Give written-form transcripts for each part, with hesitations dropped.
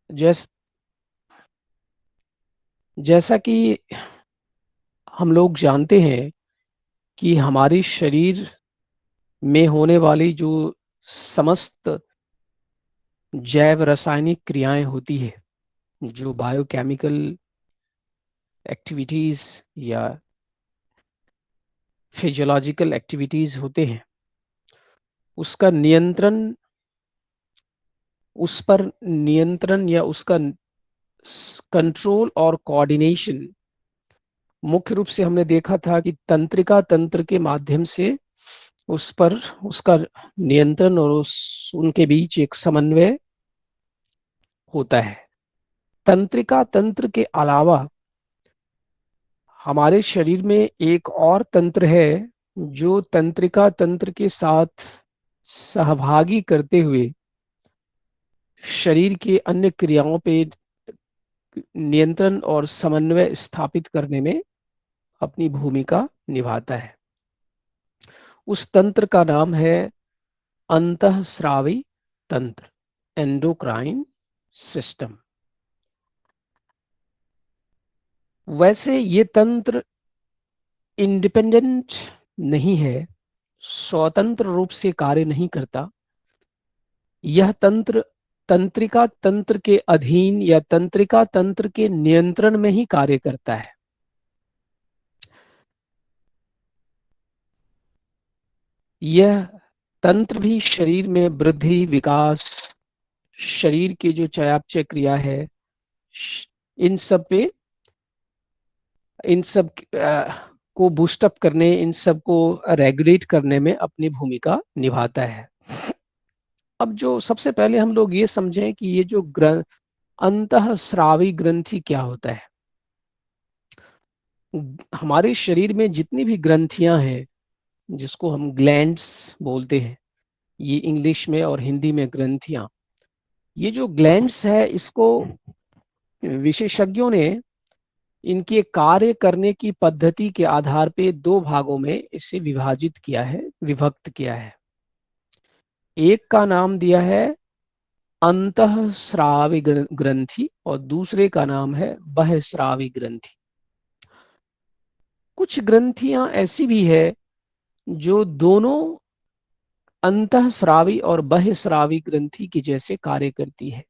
जैस जैसा कि हम लोग जानते हैं कि हमारे शरीर में होने वाली जो समस्त जैव रासायनिक क्रियाएं होती है, जो बायोकेमिकल एक्टिविटीज या फिजियोलॉजिकल एक्टिविटीज होते हैं, उसका नियंत्रण उस पर नियंत्रण या उसका कंट्रोल और कोऑर्डिनेशन मुख्य रूप से हमने देखा था कि तंत्रिका तंत्र के माध्यम से उस पर उसका नियंत्रण और उनके बीच एक समन्वय होता है। तंत्रिका तंत्र के अलावा हमारे शरीर में एक और तंत्र है जो तंत्रिका तंत्र के साथ सहभागी करते हुए शरीर के अन्य क्रियाओं पे नियंत्रण और समन्वय स्थापित करने में अपनी भूमिका निभाता है। उस तंत्र का नाम है अंतःस्रावी तंत्र, एंडोक्राइन सिस्टम। वैसे ये तंत्र इंडिपेंडेंट नहीं है, स्वतंत्र रूप से कार्य नहीं करता। यह तंत्र तंत्रिका तंत्र के अधीन या तंत्रिका तंत्र के नियंत्रण में ही कार्य करता है। यह तंत्र भी शरीर में वृद्धि, विकास, शरीर की जो चयापचय क्रिया है, इन सब पे इन सब को बूस्टअप करने, इन सब को रेगुलेट करने में अपनी भूमिका निभाता है। अब जो सबसे पहले हम लोग ये समझें कि ये जो अंतःस्रावी ग्रंथि क्या होता है। हमारे शरीर में जितनी भी ग्रंथियां हैं, जिसको हम ग्लैंड्स बोलते हैं, ये इंग्लिश में और हिंदी में ग्रंथियां, ये जो ग्लैंड्स है, इसको विशेषज्ञों ने इनके कार्य करने की पद्धति के आधार पे दो भागों में इसे विभाजित किया है, विभक्त किया है। एक का नाम दिया है अंतःस्रावी ग्रंथि और दूसरे का नाम है बहिःस्रावी ग्रंथि। कुछ ग्रंथियां ऐसी भी है जो दोनों अंतःस्रावी और बहिःस्रावी ग्रंथि के जैसे कार्य करती है,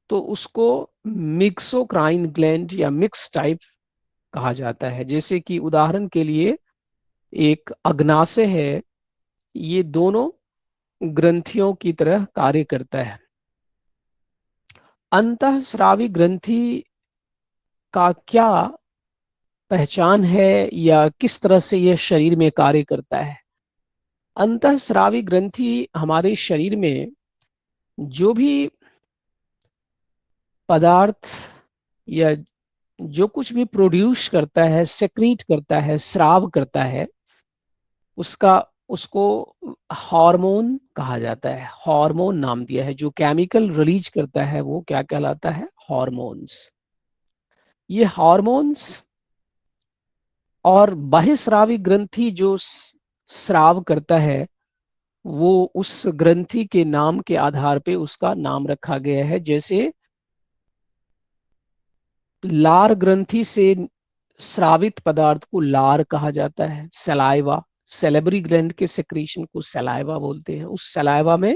तो उसको मिक्सोक्राइन ग्लैंड या मिक्स टाइप कहा जाता है। जैसे कि उदाहरण के लिए एक अग्नाशय है, ये दोनों ग्रंथियों की तरह कार्य करता है। अंतःस्रावी ग्रंथि का क्या पहचान है या किस तरह से यह शरीर में कार्य करता है। अंतःस्रावी ग्रंथि हमारे शरीर में जो भी पदार्थ या जो कुछ भी प्रोड्यूस करता है, सेक्रीट करता है, स्राव करता है, उसका उसको हार्मोन कहा जाता है। हार्मोन नाम दिया है। जो केमिकल रिलीज करता है वो क्या कहलाता है? हार्मोन्स। ये हार्मोन्स और बहिःस्रावी ग्रंथि जो स्राव करता है, वो उस ग्रंथि के नाम के आधार पे उसका नाम रखा गया है। जैसे लार ग्रंथि से स्रावित पदार्थ को लार कहा जाता है। सलाइवा, सेलेबरी ग्लैंड के सेक्रीशन को सलाइवा बोलते हैं। उस सलाइवा में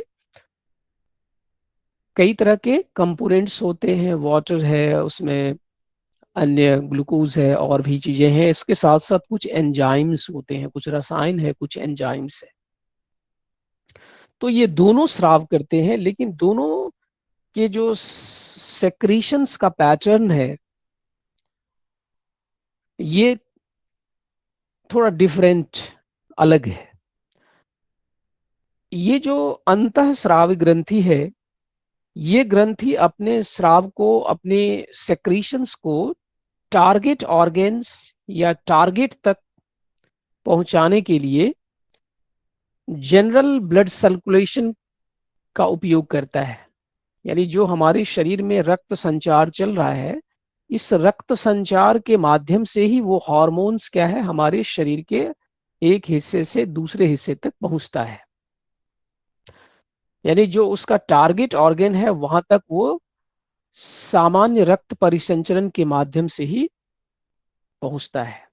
कई तरह के कंपोनेंट्स होते हैं, वाटर है उसमें, अन्य ग्लूकोज है और भी चीजें हैं। इसके साथ साथ कुछ एंजाइम्स होते हैं, कुछ रसायन है, कुछ एंजाइम्स है। तो ये दोनों स्राव करते हैं, लेकिन दोनों के जो सेक्रीशंस का पैटर्न है, ये थोड़ा डिफरेंट, अलग है। ये जो अंतःस्रावी ग्रंथि है, ये ग्रंथि अपने स्राव को, अपने सेक्रीशंस को टारगेट ऑर्गेन्स या टारगेट तक पहुंचाने के लिए जनरल ब्लड सर्कुलेशन का उपयोग करता है। यानी जो हमारे शरीर में रक्त संचार चल रहा है, इस रक्त संचार के माध्यम से ही वो हार्मोन्स क्या है, हमारे शरीर के एक हिस्से से दूसरे हिस्से तक पहुंचता है। यानी जो उसका टारगेट ऑर्गन है, वहां तक वो सामान्य रक्त परिसंचरण के माध्यम से ही पहुंचता है।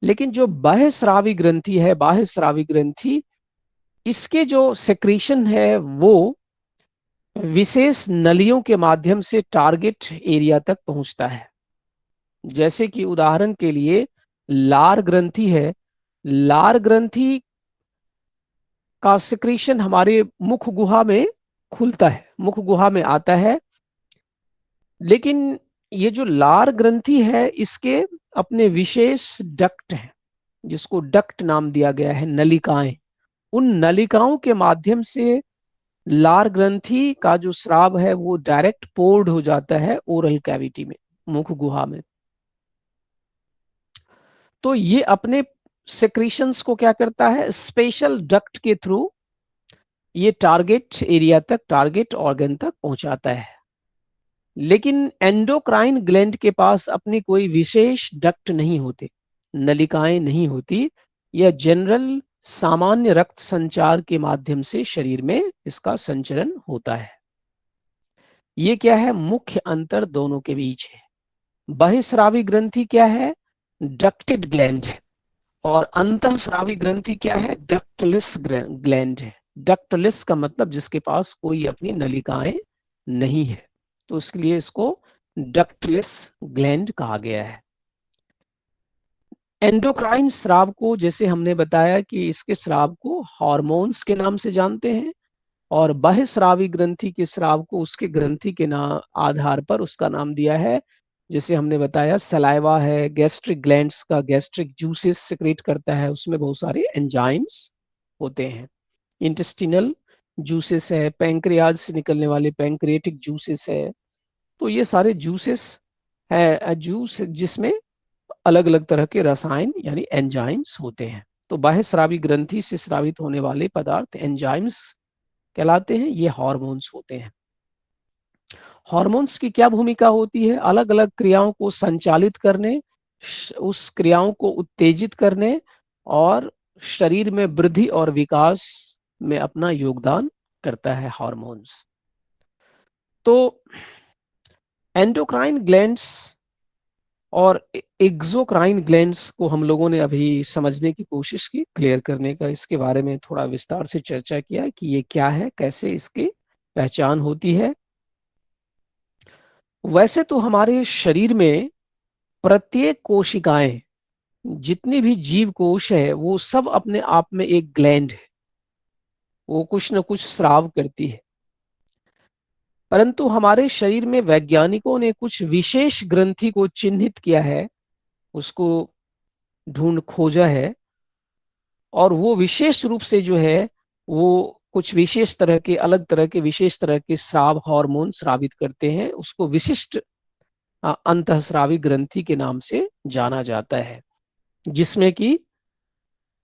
लेकिन जो बाह्यस्रावी ग्रंथि है, बाह्यस्रावी ग्रंथि, इसके जो सेक्रीशन है वो विशेष नलियों के माध्यम से टारगेट एरिया तक पहुंचता है। जैसे कि उदाहरण के लिए लार ग्रंथि है, लार ग्रंथि का सिक्रीशन हमारे मुख गुहा में खुलता है, मुख गुहा में आता है। लेकिन ये जो लार ग्रंथि है इसके अपने विशेष डक्ट हैं, जिसको डक्ट नाम दिया गया है, नलिकाएं। उन नलिकाओं के माध्यम से लार ग्रंथि का जो स्राव है वो डायरेक्ट पोर्ड हो जाता है ओरल कैविटी में, मुख गुहा में। तो ये अपने सेक्रीशंस को क्या करता है, स्पेशल डक्ट के थ्रू ये टारगेट एरिया तक, टारगेट ऑर्गन तक पहुंचाता है। लेकिन एंडोक्राइन ग्लैंड के पास अपनी कोई विशेष डक्ट नहीं होते, नलिकाएं नहीं होती। यह जनरल सामान्य रक्त संचार के माध्यम से शरीर में इसका संचरण होता है। ये क्या है, मुख्य अंतर दोनों के बीच है। बहिस्रावी ग्रंथि क्या है, डक्टेड ग्लैंड है, और अंतःस्रावी ग्रंथि क्या है, डक्टलेस ग्लैंड है। डक्टलेस का मतलब जिसके पास कोई अपनी नलिकाएं नहीं है, तो उसके लिए इसको डक्टलेस ग्लैंड कहा गया है। एंडोक्राइन स्राव को, जैसे हमने बताया कि इसके स्राव को हार्मोन्स के नाम से जानते हैं, और बहिस्रावी ग्रंथि के स्राव को उसके ग्रंथि के नाम आधार पर उसका नाम दिया है। जैसे हमने बताया सलाइवा है, गैस्ट्रिक ग्लैंड्स का गैस्ट्रिक जूसेस सिक्रेट करता है, उसमें बहुत सारे एंजाइम्स होते हैं। इंटेस्टिनल जूसेस है, पैंक्रियाज से निकलने वाले पैंक्रिएटिक जूसेस है। तो ये सारे जूसेस है, जूस जिसमें अलग अलग तरह के रसायन यानी एंजाइम्स होते हैं। तो बाह्यस्रावी ग्रंथि से स्रावित होने वाले पदार्थ एंजाइम्स कहलाते हैं, ये हार्मोन्स होते हैं। हार्मोन्स की क्या भूमिका होती है, अलग अलग क्रियाओं को संचालित करने, उस क्रियाओं को उत्तेजित करने और शरीर में वृद्धि और विकास में अपना योगदान करता है हार्मोन्स। तो एंडोक्राइन ग्लैंड्स और एक्सोक्राइन ग्लैंड्स को हम लोगों ने अभी समझने की कोशिश की, क्लियर करने का, इसके बारे में थोड़ा विस्तार से चर्चा किया कि ये क्या है, कैसे इसकी पहचान होती है। वैसे तो हमारे शरीर में प्रत्येक कोशिकाएं, जितनी भी जीव कोश है, वो सब अपने आप में एक ग्लैंड है, वो कुछ न कुछ स्राव करती है। परंतु हमारे शरीर में वैज्ञानिकों ने कुछ विशेष ग्रंथि को चिन्हित किया है, उसको ढूंढ खोजा है, और वो विशेष रूप से जो है वो कुछ विशेष तरह के, अलग तरह के, विशेष तरह के स्राव हार्मोन स्रावित करते हैं। उसको विशिष्ट अंतःस्रावी ग्रंथि के नाम से जाना जाता है, जिसमें कि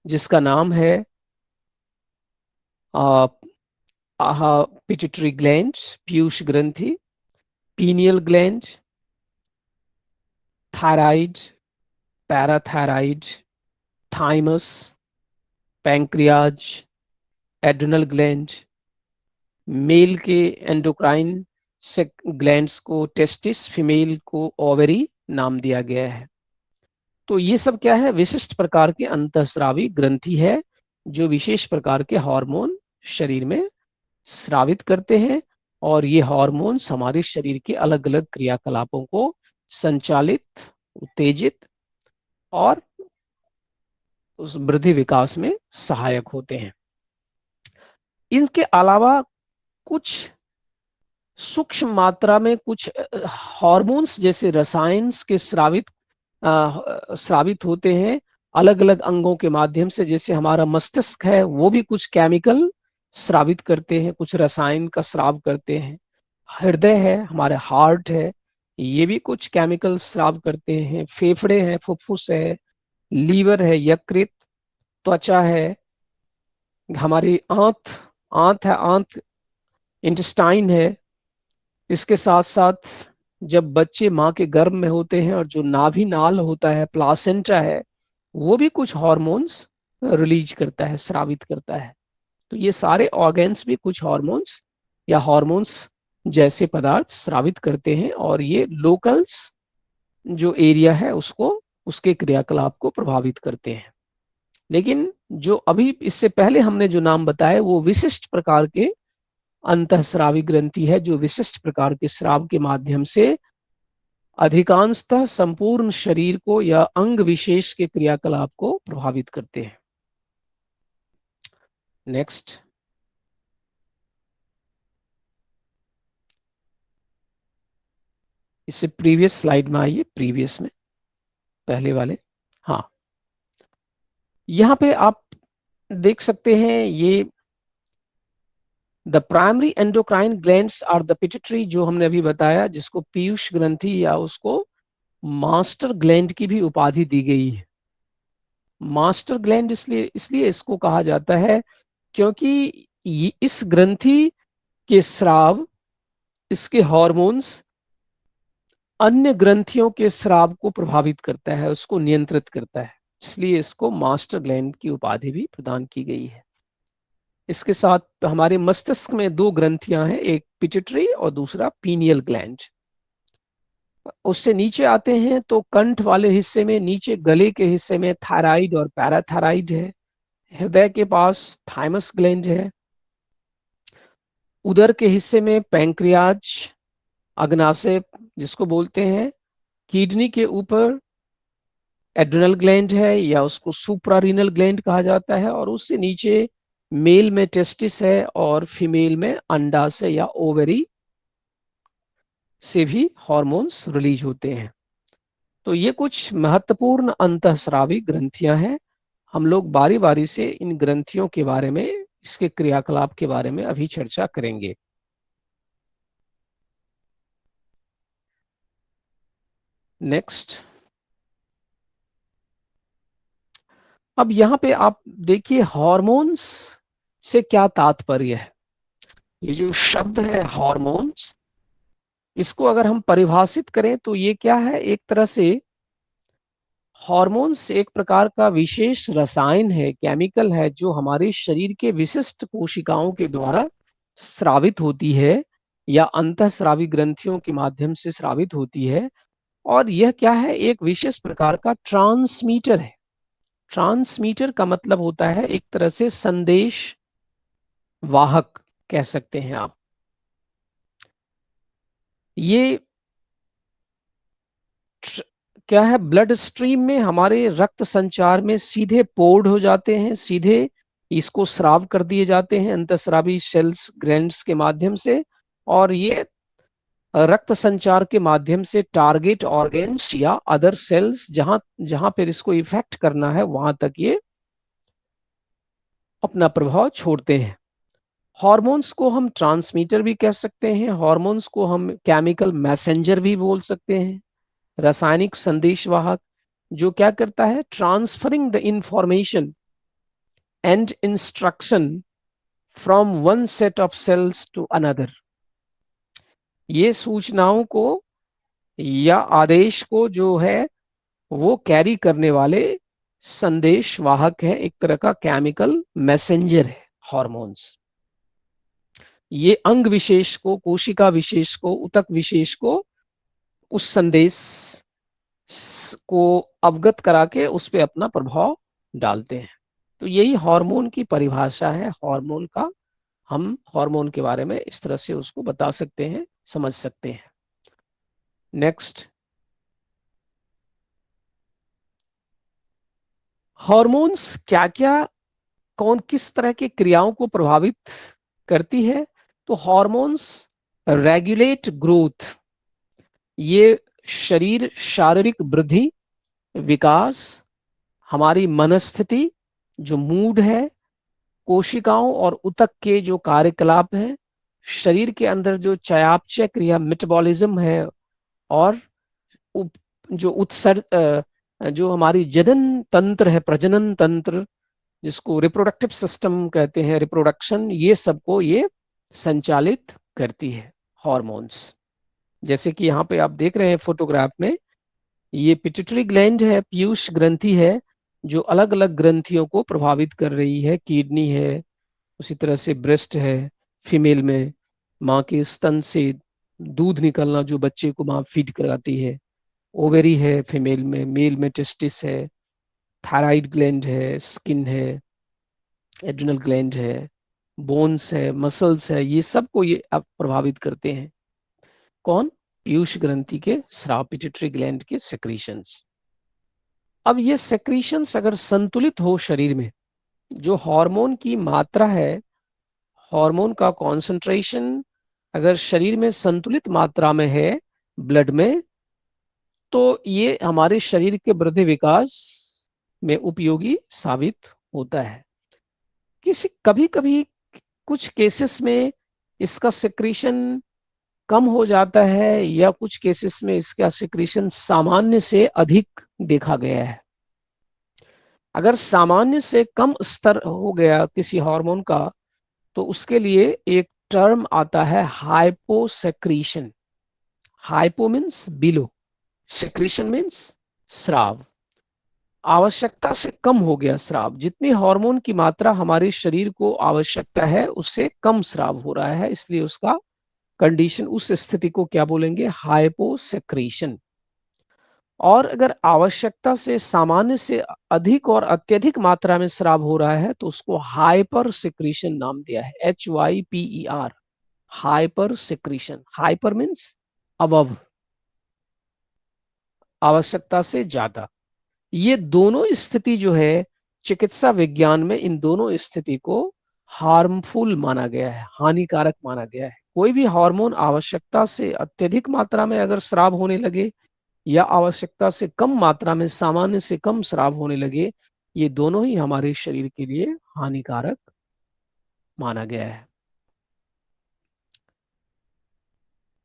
जिसका नाम है पिट्यूटरी ग्लैंड, पीयूष ग्रंथि, pineal gland, thyroid, parathyroid, thymus, pancreas, adrenal gland. Male के एंडोक्राइन से ग्लैंड्स को टेस्टिस, फीमेल को ओवरी नाम दिया गया है। तो ये सब क्या है, विशिष्ट प्रकार के अंतःस्रावी ग्रंथि है जो विशेष प्रकार के हार्मोन शरीर में स्रावित करते हैं, और ये हार्मोन्स हमारे शरीर के अलग अलग क्रियाकलापों को संचालित, उत्तेजित और उस वृद्धि विकास में सहायक होते हैं। इनके अलावा कुछ सूक्ष्म मात्रा में कुछ हार्मोन्स जैसे रसायन के स्रावित होते हैं अलग अलग अंगों के माध्यम से। जैसे हमारा मस्तिष्क है, वो भी कुछ केमिकल स्रावित करते हैं, कुछ रसायन का स्राव करते हैं। हृदय है, हमारे हार्ट है, ये भी कुछ केमिकल स्राव करते हैं। फेफड़े हैं, फुफ्फुस है, लीवर है, यकृत, त्वचा है, हमारी आंत आंत है, आंत इंटेस्टाइन है। इसके साथ साथ जब बच्चे माँ के गर्भ में होते हैं और जो नाभि नाल होता है, प्लासेंटा है, वो भी कुछ हार्मोन्स रिलीज करता है, स्रावित करता है। तो ये सारे ऑर्गन्स भी कुछ हार्मोन्स या हार्मोन्स जैसे पदार्थ स्रावित करते हैं, और ये लोकल्स जो एरिया है उसको, उसके क्रियाकलाप को प्रभावित करते हैं। लेकिन जो अभी इससे पहले हमने जो नाम बताए वो विशिष्ट प्रकार के अंतःस्रावी ग्रंथि है, जो विशिष्ट प्रकार के स्राव के माध्यम से अधिकांशतः संपूर्ण शरीर को या अंग विशेष के क्रियाकलाप को प्रभावित करते हैं। नेक्स्ट, इससे प्रीवियस स्लाइड में आइए, प्रीवियस में पहले वाले। हाँ, यहां पे आप देख सकते हैं ये the primary endocrine glands are the pituitary, जो हमने अभी बताया, जिसको पीयूष ग्रंथि या उसको मास्टर ग्लैंड की भी उपाधि दी गई है। मास्टर ग्लैंड इसलिए इसलिए इसको कहा जाता है क्योंकि इस ग्रंथि के स्राव, इसके हार्मोन्स अन्य ग्रंथियों के स्राव को प्रभावित करता है, उसको नियंत्रित करता है, इसलिए इसको मास्टर ग्लैंड की उपाधि भी प्रदान की गई है। इसके साथ हमारे मस्तिष्क में दो ग्रंथियां हैं, एक पिट्यूटरी और दूसरा पीनियल ग्लैंड। उससे नीचे आते हैं तो कंठ वाले हिस्से में, नीचे गले के हिस्से में थायराइड और पैराथायराइड है। हृदय के पास थाइमस ग्लैंड है। उदर के हिस्से में पैंक्रियाज, अग्नाशय जिसको बोलते हैं। किडनी के ऊपर एड्रिनल ग्लैंड है या उसको सुप्रारीनल ग्लैंड कहा जाता है, और उससे नीचे मेल में टेस्टिस है और फीमेल में अंडाशय या ओवरी से भी हार्मोन्स रिलीज होते हैं। तो ये कुछ महत्वपूर्ण अंतःस्रावी ग्रंथियां हैं। हम लोग बारी बारी से इन ग्रंथियों के बारे में, इसके क्रियाकलाप के बारे में अभी चर्चा करेंगे। नेक्स्ट, अब यहां पे आप देखिए हार्मोन्स से क्या तात्पर्य है। ये जो शब्द है हार्मोन्स, इसको अगर हम परिभाषित करें तो ये क्या है, एक तरह से हार्मोन्स एक प्रकार का विशेष रसायन है, केमिकल है, जो हमारे शरीर के विशिष्ट कोशिकाओं के द्वारा स्रावित होती है या अंतःस्रावी ग्रंथियों के माध्यम से स्रावित होती है। और यह क्या है, एक विशेष प्रकार का ट्रांसमीटर है। ट्रांसमीटर का मतलब होता है एक तरह से संदेश वाहक कह सकते हैं आप। ये क्या है, ब्लड स्ट्रीम में हमारे रक्त संचार में सीधे पोर्ड हो जाते हैं, सीधे इसको स्राव कर दिए जाते हैं अंतःस्रावी सेल्स ग्लैंड्स के माध्यम से, और ये रक्त संचार के माध्यम से टारगेट ऑर्गेन्स या अदर सेल्स जहां जहां पर इसको इफेक्ट करना है वहां तक ये अपना प्रभाव छोड़ते हैं। हार्मोन्स को हम ट्रांसमीटर भी कह सकते हैं, हार्मोन्स को हम केमिकल मैसेंजर भी बोल सकते हैं, रासायनिक संदेशवाहक, जो क्या करता है, transferring the information and instruction from one set of cells to another. ये सूचनाओं को या आदेश को जो है वो कैरी करने वाले संदेश वाहक है, एक तरह का केमिकल मैसेंजर है हार्मोन्स। ये अंग विशेष को, कोशिका विशेष को, उतक विशेष को उस संदेश को अवगत करा के उस पर अपना प्रभाव डालते हैं। तो यही हार्मोन की परिभाषा है। हार्मोन का, हम हार्मोन के बारे में इस तरह से उसको बता सकते हैं, समझ सकते हैं। नेक्स्ट, हार्मोन्स क्या क्या, कौन किस तरह की क्रियाओं को प्रभावित करती है। तो हार्मोन्स रेगुलेट ग्रोथ, ये शरीर शारीरिक वृद्धि, विकास, हमारी मनस्थिति जो मूड है, कोशिकाओं और उतक के जो कार्यकलाप है, शरीर के अंदर जो चयापचय क्रिया मेटाबॉलिज्म है, और जो उत्सर्ग, जो हमारी जनन तंत्र है, प्रजनन तंत्र जिसको रिप्रोडक्टिव सिस्टम कहते हैं, रिप्रोडक्शन, ये सबको ये संचालित करती है हार्मोन्स। जैसे कि यहाँ पे आप देख रहे हैं फोटोग्राफ में, ये पिट्यूटरी ग्लैंड है, पीयूष ग्रंथि है, जो अलग अलग ग्रंथियों को प्रभावित कर रही है। किडनी है, उसी तरह से ब्रेस्ट है फीमेल में, माँ के स्तन से दूध निकलना जो बच्चे को माँ फीड कराती है, ओवेरी है फीमेल में, मेल में टेस्टिस है, थायराइड ग्लैंड है, स्किन है, एड्रिनल ग्लैंड है, बोन्स है, मसल्स है, ये सब को ये अब प्रभावित करते हैं। कौन? पीयूष ग्रंथि के स्राव, पिट्यूटरी ग्लैंड के सेक्रीशंस। अब ये सेक्रीशंस अगर संतुलित हो शरीर में, जो हार्मोन की मात्रा है, हार्मोन का कॉन्सेंट्रेशन अगर शरीर में संतुलित मात्रा में है ब्लड में, तो ये हमारे शरीर के वृद्धि विकास में उपयोगी साबित होता है। किसी कभी कभी कुछ केसेस में इसका सिक्रीशन कम हो जाता है, या कुछ केसेस में इसका सिक्रीशन सामान्य से अधिक देखा गया है। अगर सामान्य से कम स्तर हो गया किसी हार्मोन का, तो उसके लिए एक टर्म आता है hyposecretion. Hypo means below, secretion means स्राव। आवश्यकता से कम हो गया स्राव, जितनी हार्मोन की मात्रा हमारे शरीर को आवश्यकता है उससे कम स्राव हो रहा है, इसलिए उसका कंडीशन, उस स्थिति को क्या बोलेंगे? हाइपोसेक्रीशन। और अगर आवश्यकता से सामान्य से अधिक और अत्यधिक मात्रा में स्राव हो रहा है, तो उसको हाइपर सिक्रीशन नाम दिया है, HYPER, hyper secretion. Hyper means above, आवश्यकता से ज्यादा। ये दोनों स्थिति जो है, चिकित्सा विज्ञान में इन दोनों स्थिति को हार्मफुल माना गया है, हानिकारक माना गया है। कोई भी हार्मोन आवश्यकता से अत्यधिक मात्रा में अगर स्राव होने लगे, या आवश्यकता से कम मात्रा में, सामान्य से कम स्राव होने लगे, ये दोनों ही हमारे शरीर के लिए हानिकारक माना गया है।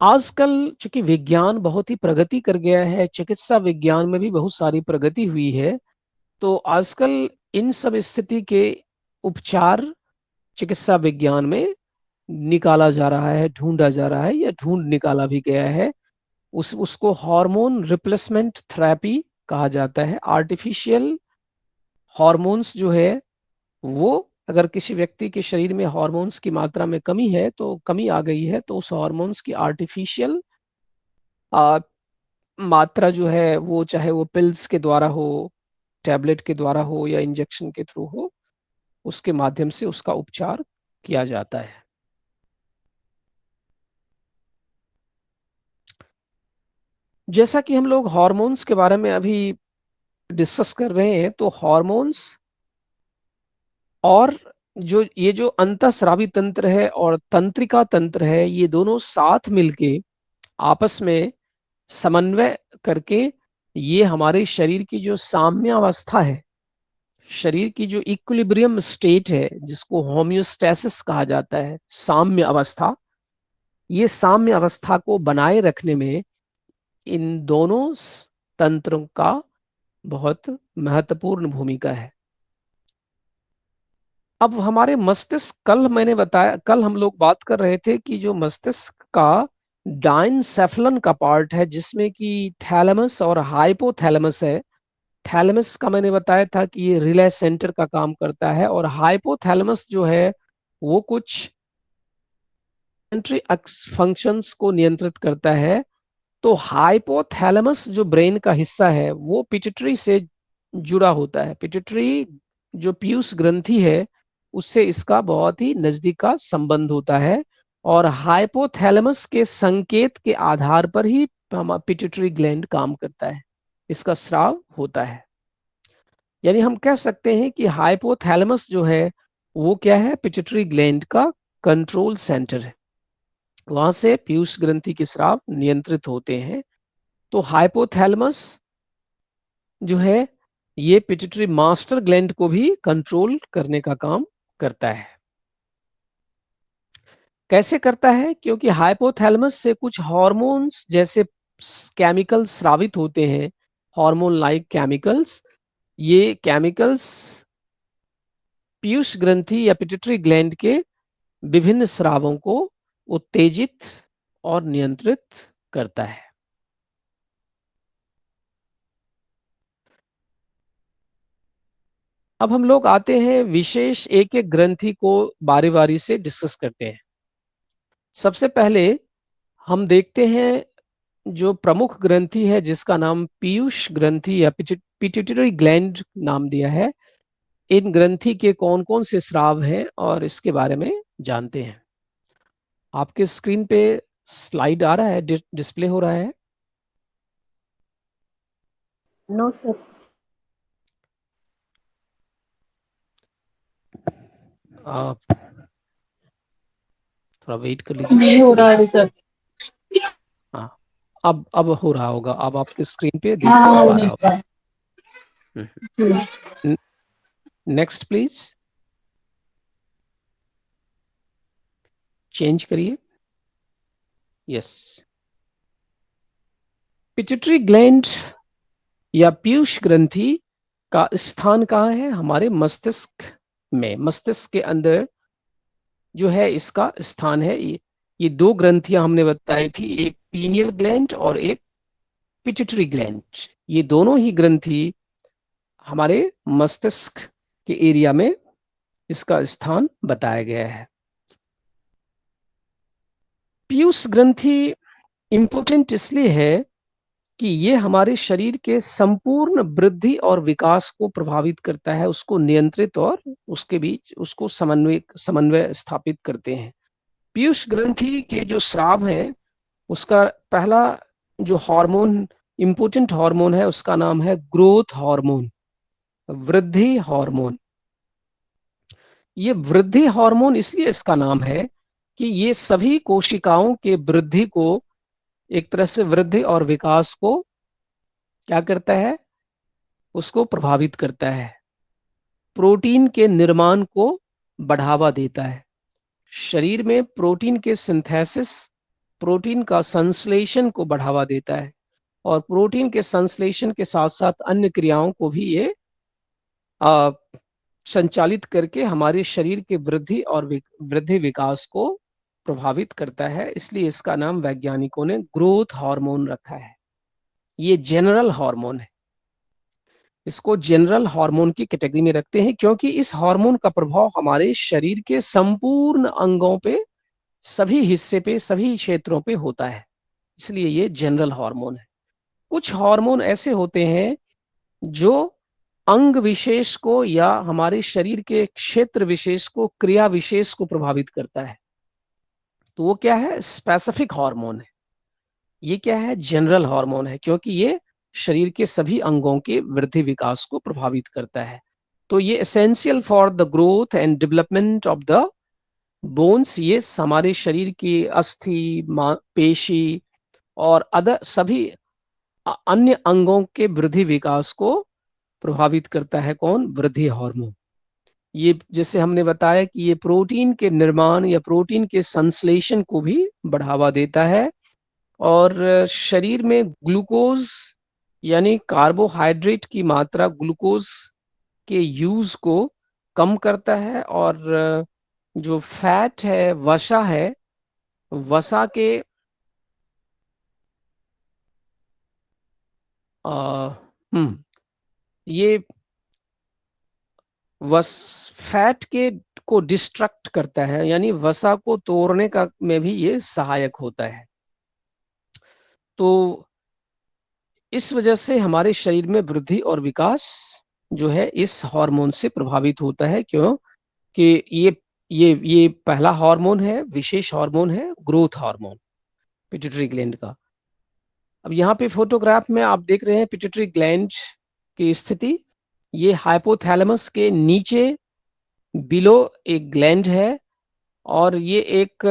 आजकल चूंकि विज्ञान बहुत ही प्रगति कर गया है, चिकित्सा विज्ञान में भी बहुत सारी प्रगति हुई है, तो आजकल इन सब स्थिति के उपचार चिकित्सा विज्ञान में निकाला जा रहा है, ढूंढा जा रहा है, या ढूंढ निकाला भी गया है। उसको हार्मोन रिप्लेसमेंट थेरेपी कहा जाता है। आर्टिफिशियल हार्मोन्स जो है, वो अगर किसी व्यक्ति के शरीर में हार्मोन्स की मात्रा में कमी है, तो कमी आ गई है, तो उस हार्मोन्स की आर्टिफिशियल मात्रा जो है, वो चाहे वो पिल्स के द्वारा हो, टैबलेट के द्वारा हो, या इंजेक्शन के थ्रू हो, उसके माध्यम से उसका उपचार किया जाता है। जैसा कि हम लोग हार्मोन्स के बारे में अभी डिस्कस कर रहे हैं, तो हार्मोन्स और जो अंतःस्रावी तंत्र है और तंत्रिका तंत्र है, ये दोनों साथ मिलके आपस में समन्वय करके ये हमारे शरीर की जो साम्यावस्था है, शरीर की जो इक्विलिब्रियम स्टेट है, जिसको होम्योस्टेसिस कहा जाता है, साम्य अवस्था, ये साम्य अवस्था को बनाए रखने में इन दोनों तंत्रों का बहुत महत्वपूर्ण भूमिका है। अब हमारे मस्तिष्क, कल मैंने बताया, कल हम लोग बात कर रहे थे कि जो मस्तिष्क का डाइनसेफलन का पार्ट है, जिसमें कि थैलेमस और हाइपोथैलेमस है। थैलेमस का मैंने बताया था कि ये रिले सेंटर का काम करता है, और हाइपोथैलेमस जो है वो कुछ फंक्शंस को नियंत्रित करता है। तो हाइपोथैलेमस जो ब्रेन का हिस्सा है, वो पिट्यूटरी से जुड़ा होता है। पिट्यूटरी जो पीयूष ग्रंथि है, उससे इसका बहुत ही नजदीक का संबंध होता है, और हाइपोथैलेमस के संकेत के आधार पर ही पिट्यूटरी ग्लैंड काम करता है, इसका स्राव होता है। यानी हम कह सकते हैं कि हाइपोथैलेमस जो है वो क्या है? पिट्यूटरी ग्लैंड का कंट्रोल सेंटर है, वहां से पीयूष ग्रंथि के स्राव नियंत्रित होते हैं। तो हाइपोथैलेमस जो है, ये पिट्यूटरी मास्टर ग्लैंड को भी कंट्रोल करने का काम करता है। कैसे करता है? क्योंकि हाइपोथैलेमस से कुछ हार्मोन्स जैसे केमिकल स्रावित होते हैं, हार्मोन लाइक केमिकल्स। ये केमिकल्स पीयूष ग्रंथि या पिट्यूटरी ग्लैंड के विभिन्न स्रावों को उत्तेजित और नियंत्रित करता है। अब हम लोग आते हैं विशेष एक एक ग्रंथि को बारी बारी से डिस्कस करते हैं। सबसे पहले हम देखते हैं जो प्रमुख ग्रंथि है जिसका नाम पीयूष ग्रंथि या पिट्यूटरी ग्लैंड नाम दिया है। इन ग्रंथि के कौन कौन से स्राव हैं और इसके बारे में जानते हैं। आपके स्क्रीन पे स्लाइड आ रहा है, डिस्प्ले हो रहा है? No sir. आप थोड़ा वेट कर लीजिए नहीं हो रहा है प्लीज। सर। हाँ, अब हो रहा होगा, अब आपके स्क्रीन पे दिख हाँ हाँ, वो पा रहा दिख रहा है। होगा। नेक्स्ट प्लीज, चेंज करिए। यस। पिट्यूटरी ग्लैंड या पीयूष ग्रंथि का स्थान कहाँ है? हमारे मस्तिष्क में, मस्तिष्क के अंदर जो है इसका स्थान है। ये दो ग्रंथियां हमने बताई थी, एक पीनियल ग्लैंड और एक पिट्यूटरी ग्लैंड। ये दोनों ही ग्रंथि हमारे मस्तिष्क के एरिया में इसका स्थान बताया गया है। पीयूष ग्रंथि इंपोर्टेंट इसलिए है कि ये हमारे शरीर के संपूर्ण वृद्धि और विकास को प्रभावित करता है, उसको नियंत्रित और उसके बीच उसको समन्वय स्थापित करते हैं। पीयूष ग्रंथि के जो स्राव हैं, उसका पहला जो हार्मोन, इंपोर्टेंट हार्मोन है, उसका नाम है ग्रोथ हार्मोन, वृद्धि हार्मोन। ये वृद्धि हार्मोन इसलिए इसका नाम है कि ये सभी कोशिकाओं के वृद्धि को, एक तरह से वृद्धि और विकास को क्या करता है, उसको प्रभावित करता है। प्रोटीन के निर्माण को बढ़ावा देता है। शरीर में प्रोटीन के सिंथेसिस, प्रोटीन का संश्लेषण को बढ़ावा देता है, और प्रोटीन के संश्लेषण के साथ साथ अन्य क्रियाओं को भी ये संचालित करके हमारे शरीर के वृद्धि और वृद्धि विकास को प्रभावित करता है। इसलिए इसका नाम वैज्ञानिकों ने ग्रोथ हार्मोन रखा है। ये जनरल हार्मोन है, इसको जनरल हार्मोन की कैटेगरी में रखते हैं क्योंकि इस हार्मोन का प्रभाव हमारे शरीर के संपूर्ण अंगों पे, सभी हिस्से पे, सभी क्षेत्रों पे होता है। इसलिए ये जनरल हार्मोन है। कुछ हार्मोन ऐसे होते हैं जो अंग विशेष को या हमारे शरीर के क्षेत्र विशेष को, क्रिया विशेष को प्रभावित करता है, तो वो क्या है? स्पेसिफिक हार्मोन है। ये क्या है? जनरल हार्मोन है, क्योंकि ये शरीर के सभी अंगों के वृद्धि विकास को प्रभावित करता है। तो ये essential for the growth and development of the bones, ये हमारे शरीर की अस्थि, पेशी और अदर सभी अन्य अंगों के वृद्धि विकास को प्रभावित करता है। कौन? वृद्धि हार्मोन। ये जैसे हमने बताया कि ये प्रोटीन के निर्माण या प्रोटीन के संश्लेषण को भी बढ़ावा देता है, और शरीर में ग्लूकोज यानी कार्बोहाइड्रेट की मात्रा, ग्लूकोज के यूज को कम करता है, और जो फैट है, वसा है, वसा के ये वस फैट के को डिस्ट्रक्ट करता है, यानी वसा को तोड़ने का में भी ये सहायक होता है। तो इस वजह से हमारे शरीर में वृद्धि और विकास जो है इस हार्मोन से प्रभावित होता है। क्यों? कि ये पहला हार्मोन है, विशेष हार्मोन है, ग्रोथ हार्मोन पिट्यूटरी ग्लैंड का। अब यहाँ पे फोटोग्राफ में आप देख रहे हैं पिट्यूटरी ग्लैंड की स्थिति। ये हाइपोथैलेमस के नीचे बिलो एक ग्लैंड है, और ये एक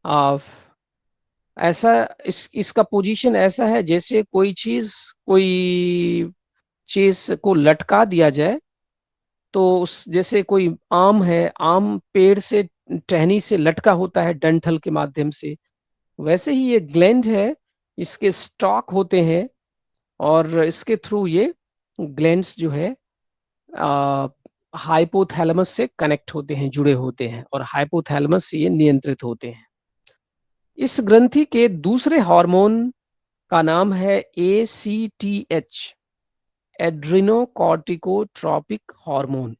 आ, ऐसा इसका पोजीशन ऐसा है जैसे कोई चीज को लटका दिया जाए, तो उस जैसे कोई आम है, आम पेड़ से टहनी से लटका होता है डंठल के माध्यम से, वैसे ही ये ग्लैंड है, इसके स्टॉक होते हैं, और इसके थ्रू ये ग्लैंड्स जो है हाइपोथैलेमस से कनेक्ट होते हैं, जुड़े होते हैं, और हाइपोथैलेमस से ये नियंत्रित होते हैं। इस ग्रंथि के दूसरे हार्मोन का नाम है ACTH, adreno corticotropic hormone.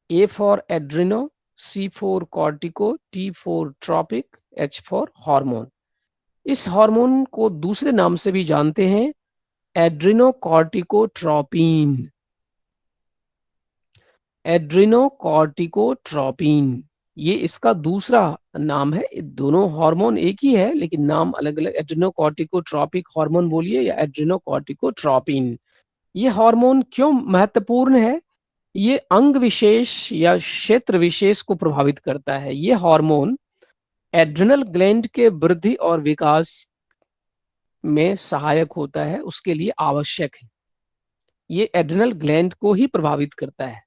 A for adreno C for cortico, T for tropic, H for hormone. इस हार्मोन को दूसरे नाम से भी जानते हैं एड्रिनोकॉर्टिकोट्रोपिन। एड्रिनोकॉर्टिकोट्रोपिन ये इसका दूसरा नाम है। दोनों हार्मोन एक ही है लेकिन नाम अलग अलग। एड्रिनोकॉर्टिकोट्रोपिक हार्मोन बोलिए या एड्रिनोकॉर्टिकोट्रोपिन। ये हार्मोन क्यों महत्वपूर्ण है? ये अंग विशेष या क्षेत्र विशेष को प्रभावित करता है। ये हार्मोन एड्रिनल ग्लैंड के वृद्धि और विकास में सहायक होता है, उसके लिए आवश्यक है। ये एड्रिनल ग्लैंड को ही प्रभावित करता है।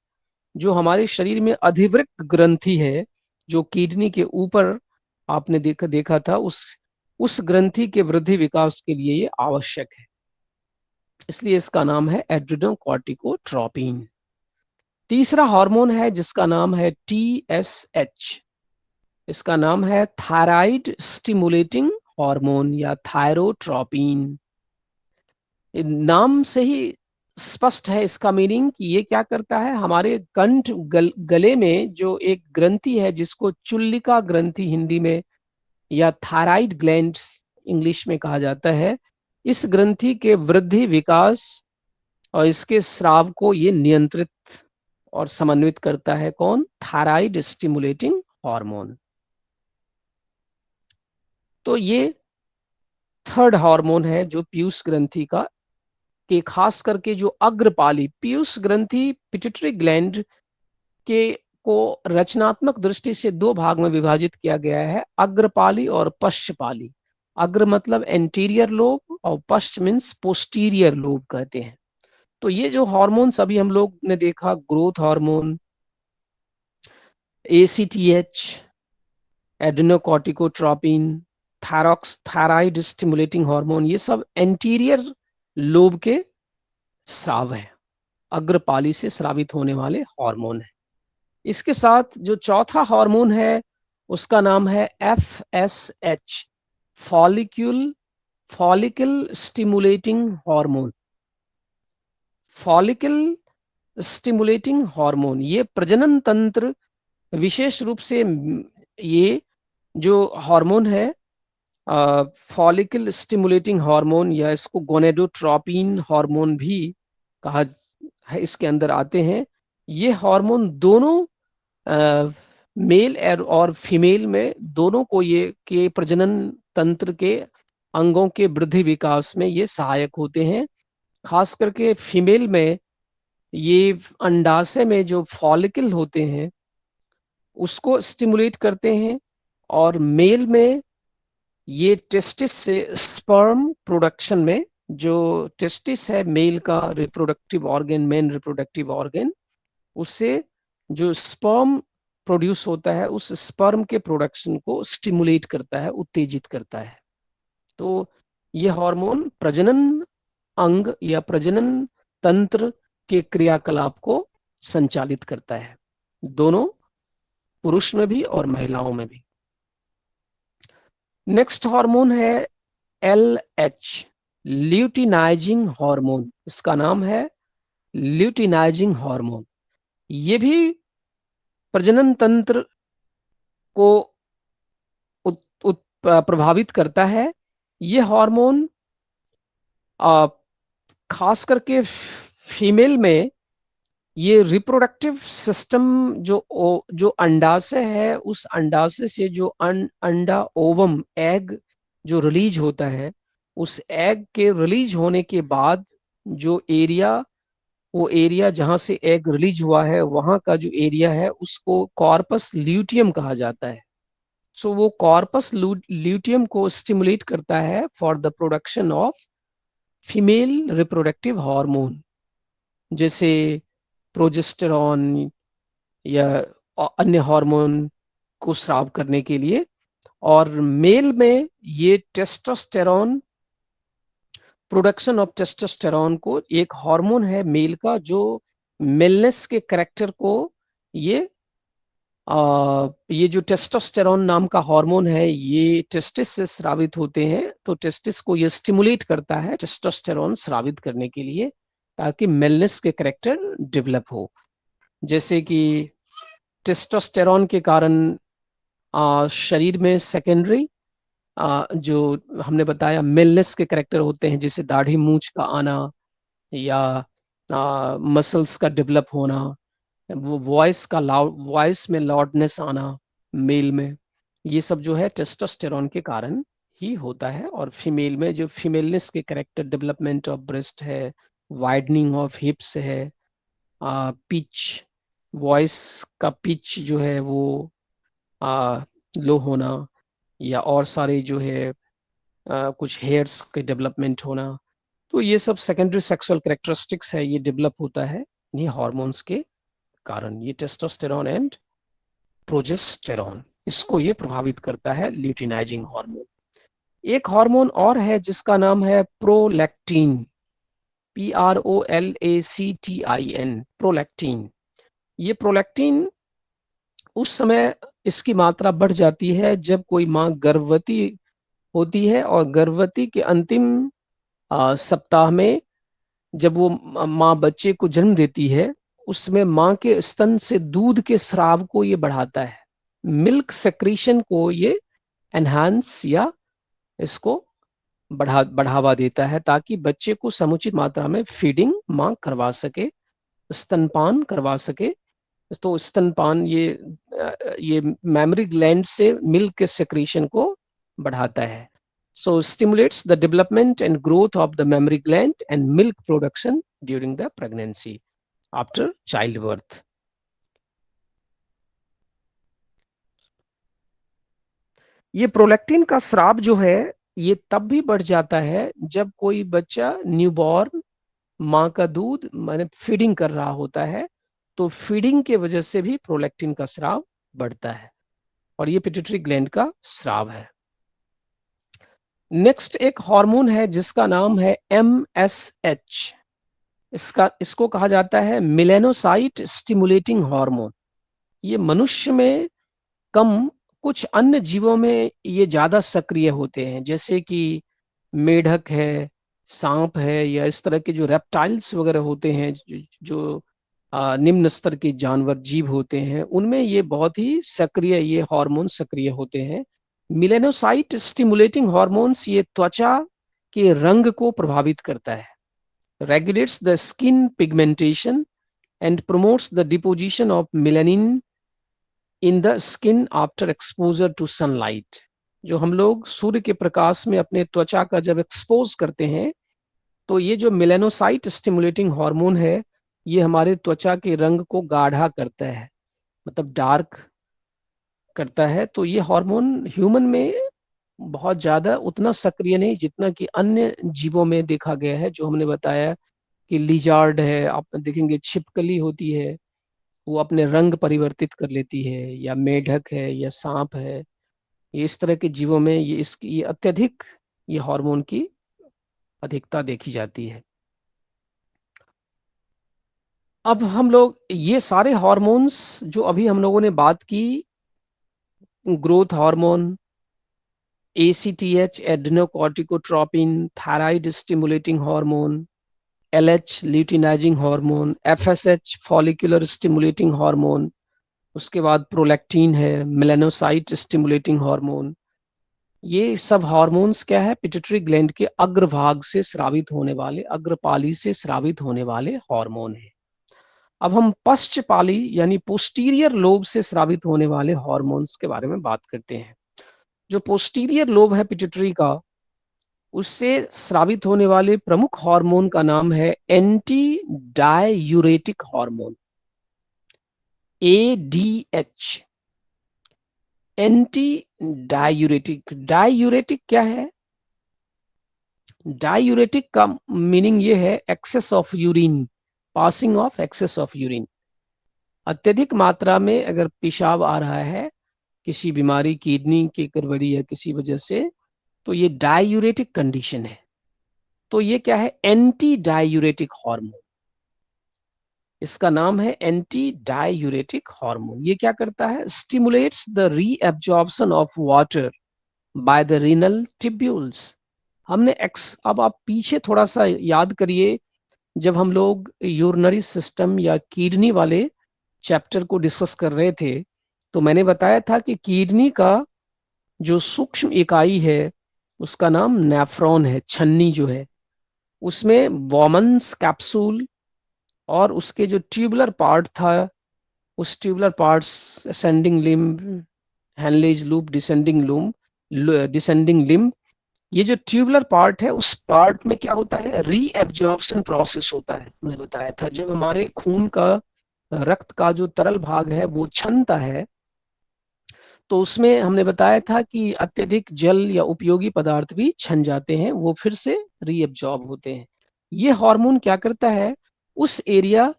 जो हमारे शरीर में अधिवृक्क ग्रंथि है, जो किडनी के ऊपर आपने देखा था, उस ग्रंथि के वृद्धि विकास के लिए ये आवश्यक है, इसलिए इसका नाम है एड्रिनोकॉर्टिकोट्रोपिन। तीसरा हार्मोन है जिसका नाम है TSH। इसका नाम है थायराइड स्टिमुलेटिंग हार्मोन या थायरोट्रोपिन। नाम से ही स्पष्ट है इसका मीनिंग कि ये क्या करता है, हमारे कंठ गले में जो एक ग्रंथि है जिसको चुल्लिका ग्रंथि हिंदी में या थायराइड ग्लैंड्स इंग्लिश में कहा जाता है, इस ग्रंथि के वृद्धि विकास और इसके स्राव को ये नियंत्रित और समन्वित करता है। कौन? Thyroid stimulating hormone. तो ये थर्ड हार्मोन है जो पीयूष ग्रंथि का के खास करके जो अग्रपाली पीयूष ग्रंथि पिट्यूटरी ग्लैंड के को रचनात्मक दृष्टि से दो भाग में विभाजित किया गया है, अग्रपाली और पश्चपाली। अग्र मतलब एंटीरियर लोब और पश्च मीन्स पोस्टीरियर लोब कहते हैं। तो ये जो हार्मोन्स अभी हम लोग ने देखा, growth hormone, ACTH, adrenocorticotropin, thyroid stimulating hormone, ये सब एंटीरियर लोब के स्राव है, अग्रपाली से स्रावित होने वाले हार्मोन है। इसके साथ जो चौथा हार्मोन है उसका नाम है FSH, follicle stimulating hormone. Follicle stimulating hormone ये प्रजनन तंत्र, विशेष रूप से ये जो हार्मोन है फॉलिकल स्टिमुलेटिंग हार्मोन या इसको गोनेडोट्रोपिन हार्मोन भी कहा है, इसके अंदर आते हैं। ये हार्मोन दोनों मेल और फीमेल में दोनों को ये के प्रजनन तंत्र के अंगों के वृद्धि विकास में ये सहायक होते हैं। खास करके फीमेल में ये अंडाशय में जो फॉलिकल होते हैं उसको स्टिमुलेट करते हैं, और मेल में ये टेस्टिस से स्पर्म प्रोडक्शन में, जो टेस्टिस है मेल का reproductive organ, main reproductive organ, उससे जो स्पर्म प्रोड्यूस होता है उस स्पर्म के प्रोडक्शन को स्टिमुलेट करता है, उत्तेजित करता है। तो ये हार्मोन प्रजनन अंग या प्रजनन तंत्र के क्रियाकलाप को संचालित करता है, दोनों पुरुष में भी और महिलाओं में भी। नेक्स्ट हार्मोन है LH, ल्यूटिनाइजिंग हार्मोन। इसका नाम है ल्यूटिनाइजिंग हार्मोन। ये भी प्रजनन तंत्र को प्रभावित करता है। ये हार्मोन खास करके फीमेल में ये रिप्रोडक्टिव सिस्टम जो अंडाशय है, उस अंडाशय से जो अंडा ओवम एग जो रिलीज होता है, उस एग के रिलीज होने के बाद जो एरिया, वो एरिया जहां से एग रिलीज हुआ है वहां का जो एरिया है उसको कॉर्पस ल्यूटियम कहा जाता है। सो वो कॉर्पस ल्यूटियम को स्टिमुलेट करता है for the production of female reproductive hormone, जैसे प्रोजेस्टेरॉन या अन्य हार्मोन को स्राव करने के लिए। और मेल में ये टेस्टोस्टेरॉन, प्रोडक्शन ऑफ टेस्टोस्टेरॉन को एक हार्मोन है मेल का जो मेलनेस के कैरेक्टर को ये जो टेस्टोस्टेरॉन नाम का हार्मोन है ये टेस्टिस से स्रावित होते हैं, तो टेस्टिस को ये स्टिमुलेट करता है टेस्टोस्टेरॉन स्रावित करने के लिए, ताकि मेलनेस के कैरेक्टर डेवलप हो। जैसे कि टेस्टोस्टेरॉन के कारण शरीर में सेकेंडरी जो हमने बताया मेलनेस के करेक्टर होते हैं, जैसे दाढ़ी मूंछ का आना या मसल्स का डेवलप होना, वो वॉइस में लाउडनेस आना मेल में, ये सब जो है टेस्टोस्टेरॉन के कारण ही होता है। और फीमेल में जो फीमेलनेस के करेक्टर, डेवलपमेंट ऑफ ब्रेस्ट है, वाइडनिंग ऑफ हिप्स है, पिच, वॉइस का पिच जो है वो लो होना, या और सारे जो है कुछ हेयर्स के डेवलपमेंट होना, तो ये सब सेकेंडरी सेक्सुअल कैरेक्टरिस्टिक्स है, ये डेवलप होता है ये हार्मोन्स के कारण। ये टेस्टोस्टेरॉन एंड प्रोजेस्टेरॉन, इसको ये प्रभावित करता है, ल्यूटिनाइजिंग हार्मोन। एक हार्मोन और है जिसका नाम है प्रोलैक्टिन, PROLACTIN, प्रोलैक्टिन। ये प्रोलैक्टिन उस समय इसकी मात्रा बढ़ जाती है जब कोई माँ गर्भवती होती है, और गर्भवती के अंतिम सप्ताह में जब वो माँ बच्चे को जन्म देती है, उसमें माँ के स्तन से दूध के स्राव को ये बढ़ाता है, मिल्क सेक्रीशन को ये एनहांस या इसको बढ़ावा देता है, ताकि बच्चे को समुचित मात्रा में फीडिंग माँ करवा सके, स्तनपान करवा सके। तो स्तनपान ये मेमरी ग्लैंड से मिल्क के सेक्रीशन को बढ़ाता है। So stimulates the development and growth of the mammary gland and milk production during the pregnancy after childbirth. ये प्रोलैक्टिन का स्राव जो है ये तब भी बढ़ जाता है जब कोई बच्चा न्यूबॉर्न माँ का दूध माने फीडिंग कर रहा होता है, तो फीडिंग के वजह से भी प्रोलैक्टिन का स्राव बढ़ता है, और ये पिट्यूटरी ग्लैंड का स्राव है। नेक्स्ट एक हार्मोन है जिसका नाम है MSH। इसको कहा जाता है मेलेनोसाइट स्टिमुलेटिंग हार्मोन। ये मनुष्य में कम, कुछ अन्य जीवों में ये ज्यादा सक्रिय होते हैं, जैसे कि मेढक है, सांप है, या इस तरह के जो रेप्टाइल्स वगैरह होते हैं, जो निम्न स्तर के जानवर जीव होते हैं, उनमें ये बहुत ही सक्रिय ये हार्मोन सक्रिय होते हैं। मिलेनोसाइट स्टिमुलेटिंग हार्मोन्स ये त्वचा के रंग को प्रभावित करता है, regulates the skin pigmentation and promotes the deposition of melanin in the skin after exposure to sunlight। जो हम लोग सूर्य के प्रकाश में अपने त्वचा का जब एक्सपोज करते हैं, तो ये जो मेलेनोसाइट स्टिमुलेटिंग हार्मोन है ये हमारे त्वचा के रंग को गाढ़ा करता है, मतलब डार्क करता है। तो ये हार्मोन ह्यूमन में बहुत ज्यादा उतना सक्रिय नहीं जितना कि अन्य जीवों में देखा गया है, जो हमने बताया कि लिजार्ड है, आप देखेंगे छिपकली होती है, वो अपने रंग परिवर्तित कर लेती है, या मेढक है या सांप है, ये इस तरह के जीवों में ये अत्यधिक ये हार्मोन की अधिकता देखी जाती है। अब हम लोग ये सारे हार्मोन्स जो अभी हम लोगों ने बात की, growth hormone, ACTH adrenocorticotropin, thyroid stimulating hormone, LH luteinizing hormone, FSH follicular stimulating hormone, उसके बाद प्रोलैक्टिन है, मेलानोसाइट स्टिमुलेटिंग हार्मोन, ये सब हार्मोन्स क्या है, पिट्यूटरी ग्लैंड के अग्रभाग से स्रावित होने वाले, अग्रपाली से स्रावित होने वाले हार्मोन है। अब हम पश्चपाली यानी पोस्टीरियर लोब से स्रावित होने वाले हार्मोन्स के बारे में बात करते हैं। जो पोस्टीरियर लोब है पिट्यूटरी का, उससे स्रावित होने वाले प्रमुख हार्मोन का नाम है anti diuretic hormone, ADH। Anti diuretic, diuretic क्या है? डाययूरेटिक का मीनिंग ये है excess of urine, passing of excess of urine. अत्यधिक मात्रा में अगर पेशाब आ रहा है किसी बीमारी, किडनी की गड़बड़ी या किसी वजह से, तो ये डाययूरेटिक कंडीशन है। तो ये क्या है? एंटी डाययूरेटिक हार्मोन, इसका नाम है एंटी डाययूरेटिक हार्मोन। ये क्या करता है? Stimulates the reabsorption of water by the renal tubules. हमने अब आप पीछे थोड़ा सा याद करिए, जब हम लोग यूरिनरी सिस्टम या किडनी वाले चैप्टर को डिस्कस कर रहे थे तो मैंने बताया था कि किडनी का जो सूक्ष्म इकाई है उसका नाम नेफ्रॉन है, छन्नी जो है, उसमें वॉमन्स कैप्सूल और उसके जो ट्यूबुलर पार्ट था, उस tubular parts ascending limb, Henle's loop, descending limb, ये जो ट्यूबुलर पार्ट है उस पार्ट में क्या होता है, रीएब्जॉर्प्शन प्रोसेस होता है। मैंने बताया था जब हमारे खून का, रक्त का जो तरल भाग है वो छनता है तो उसमें हमने बताया था कि अत्यधिक जल या उपयोगी पदार्थ भी छन जाते हैं, वो फिर से रीएब्जॉर्ब होते हैं। ये हार्मोन क्या करता है, उस एरिया,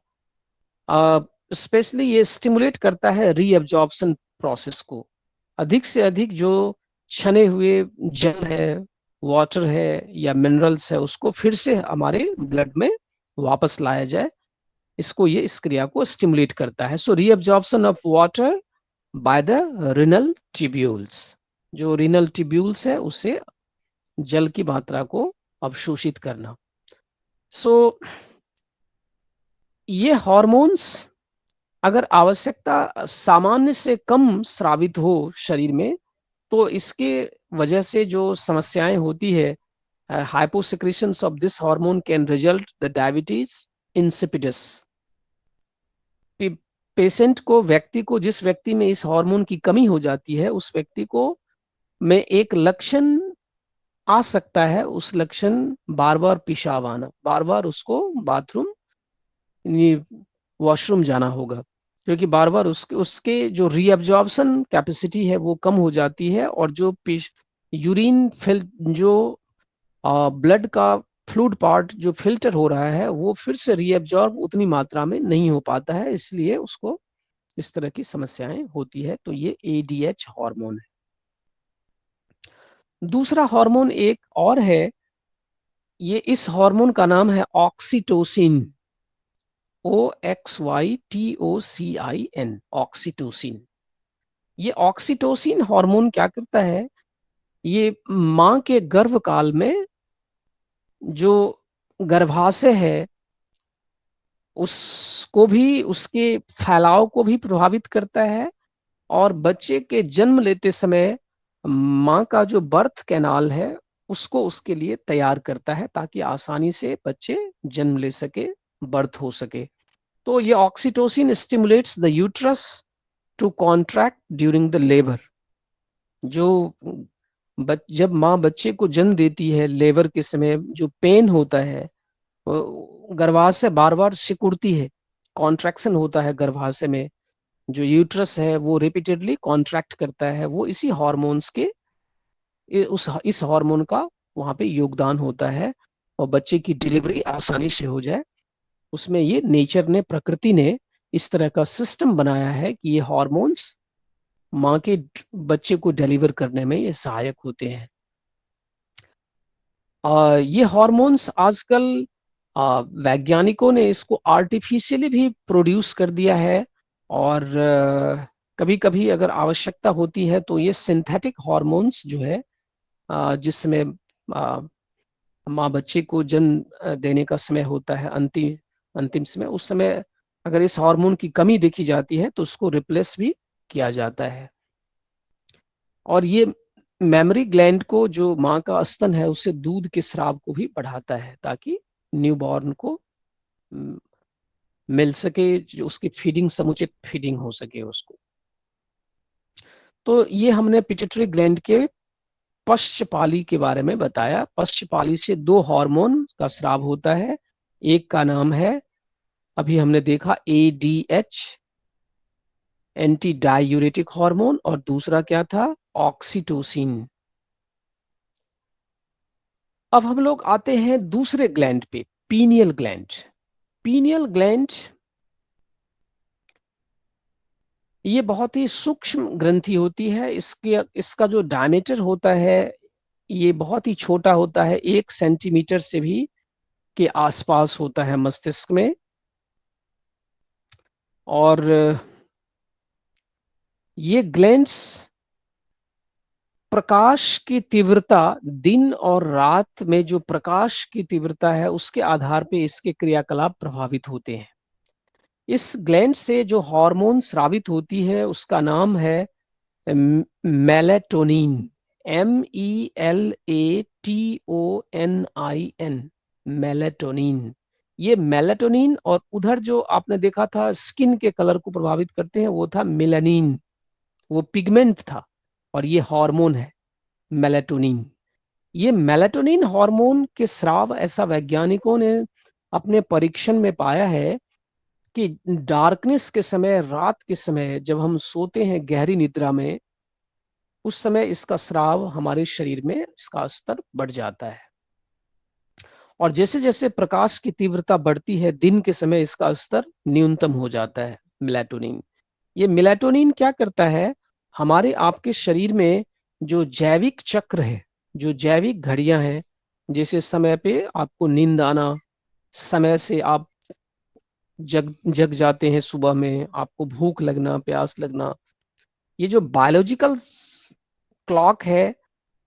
स्पेशली ये स्टिमुलेट करता है रीएब्जॉर्प्शन प्रोसेस को। अधिक से अधिक जो छने हुए जल है, वाटर है या मिनरल्स है, उसको फिर से हमारे ब्लड में वापस लाया जाए, इसको, ये इस क्रिया को स्टिमुलेट करता है। So reabsorption of water by the renal tubules, जो रिनल ट्यूब्यूल्स है उससे जल की मात्रा को अवशोषित करना। सो ये हॉर्मोन्स अगर आवश्यकता सामान्य से कम स्रावित हो शरीर में तो इसके वजह से जो समस्याएं होती है, hyposecretions of this hormone can result the diabetes insipidus। Patient को, व्यक्ति को, जिस व्यक्ति में इस हार्मोन की कमी हो जाती है उस व्यक्ति को में एक लक्षण आ सकता है, उस लक्षण बार बार पेशाब आना, बार बार उसको बाथरूम, वॉशरूम जाना होगा, क्योंकि बार बार उसके जो रीअब्जॉर्प्शन कैपेसिटी है वो कम हो जाती है और जो यूरिन फिल, जो ब्लड का फ्लूइड पार्ट जो फिल्टर हो रहा है वो फिर से रीअब्जॉर्ब उतनी मात्रा में नहीं हो पाता है, इसलिए उसको इस तरह की समस्याएं होती है। तो ये एडीएच हार्मोन है। दूसरा हार्मोन एक और है, ये इस हार्मोन का नाम है ऑक्सीटोसिन, OXYTOCIN, ऑक्सीटोसिन। ये ऑक्सीटोसिन हार्मोन क्या करता है, ये मां के गर्भकाल में जो गर्भाशय है उसको भी, उसके फैलाव को भी प्रभावित करता है और बच्चे के जन्म लेते समय मां का जो बर्थ कैनाल है उसको उसके लिए तैयार करता है ताकि आसानी से बच्चे जन्म ले सके, बर्थ हो सके। तो ये oxytocin stimulates the uterus to contract during the labour. जो जब माँ बच्चे को जन्म देती है, लेबर के समय जो पेन होता है, गर्भाशय बार बार सिकुड़ती है, कॉन्ट्रैक्शन होता है गर्भाशय में, जो यूट्रस है वो रिपीटेडली कॉन्ट्रैक्ट करता है, वो इसी हॉर्मोन्स के, इस हार्मोन का वहां पे योगदान होता है और बच्चे की डिलीवरी आसानी से हो जाए। उसमें ये नेचर ने, प्रकृति ने इस तरह का सिस्टम बनाया है कि ये हार्मोन्स माँ के बच्चे को डिलीवर करने में ये सहायक होते हैं। ये हार्मोन्स आजकल वैज्ञानिकों ने इसको आर्टिफिशियली भी प्रोड्यूस कर दिया है और कभी कभी अगर आवश्यकता होती है तो ये सिंथेटिक हार्मोन्स जो है, जिसमें माँ बच्चे को जन्म देने का समय होता है, अंतिम अंतिम समय, उस समय अगर इस हार्मोन की कमी देखी जाती है तो उसको रिप्लेस भी किया जाता है। और ये मेमोरी ग्लैंड को, जो माँ का स्तन है, उससे दूध के स्राव को भी बढ़ाता है ताकि न्यूबॉर्न को मिल सके, जो उसकी फीडिंग, समुचित फीडिंग हो सके उसको। तो ये हमने पिट्यूटरी ग्लैंड के पश्चपाली के बारे में बताया। पश्चपाली से दो हार्मोन का स्राव होता है, एक का नाम है, अभी हमने देखा, ADH, एंटी डायूरेटिक हार्मोन, और दूसरा क्या था, ऑक्सीटोसिन। अब हम लोग आते हैं दूसरे ग्लैंड पे, पीनियल ग्लैंड। पीनियल ग्लैंड ये बहुत ही सूक्ष्म ग्रंथि होती है, इसका जो डायमीटर होता है ये बहुत ही छोटा होता है, 1 सेंटीमीटर से भी के आसपास होता है मस्तिष्क में। और ये ग्लैंड्स प्रकाश की तीव्रता, दिन और रात में जो प्रकाश की तीव्रता है उसके आधार पे इसके क्रियाकलाप प्रभावित होते हैं। इस ग्लैंड से जो हार्मोन स्रावित होती है उसका नाम है मेलेटोनिन, MELATONIN, मेलेटोनिन। ये मेलेटोनिन, और उधर जो आपने देखा था स्किन के कलर को प्रभावित करते हैं वो था मेलानिन, वो पिगमेंट था, और ये हार्मोन है मेलेटोनिन। ये मेलेटोनिन हार्मोन के स्राव, ऐसा वैज्ञानिकों ने अपने परीक्षण में पाया है कि डार्कनेस के समय, रात के समय जब हम सोते हैं गहरी निद्रा में, उस समय इसका स्राव हमारे शरीर में इसका स्तर बढ़ जाता है। और जैसे जैसे प्रकाश की तीव्रता बढ़ती है दिन के समय इसका स्तर न्यूनतम हो जाता है मेलाटोनिन। ये मेलाटोनिन क्या करता है, हमारे आपके शरीर में जो जैविक चक्र है, जो जैविक घड़ियां हैं, जैसे समय पे आपको नींद आना, समय से आप जग जग जाते हैं, सुबह में आपको भूख लगना, प्यास लगना, ये जो बायोलॉजिकल क्लॉक है,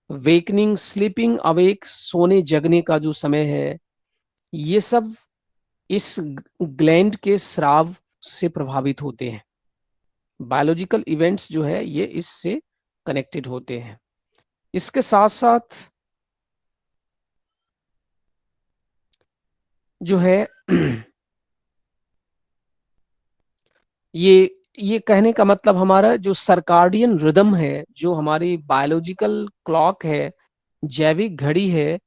वेकनिंग, स्लीपिंग, अवेक, सोने जगने का जो समय है, ये सब इस ग्लैंड के स्राव से प्रभावित होते हैं। बायोलॉजिकल इवेंट्स जो है ये इससे कनेक्टेड होते हैं। इसके साथ साथ जो है ये कहने का मतलब, हमारा जो सर्काडियन रिदम है, जो हमारी बायोलॉजिकल क्लॉक है, जैविक घड़ी है,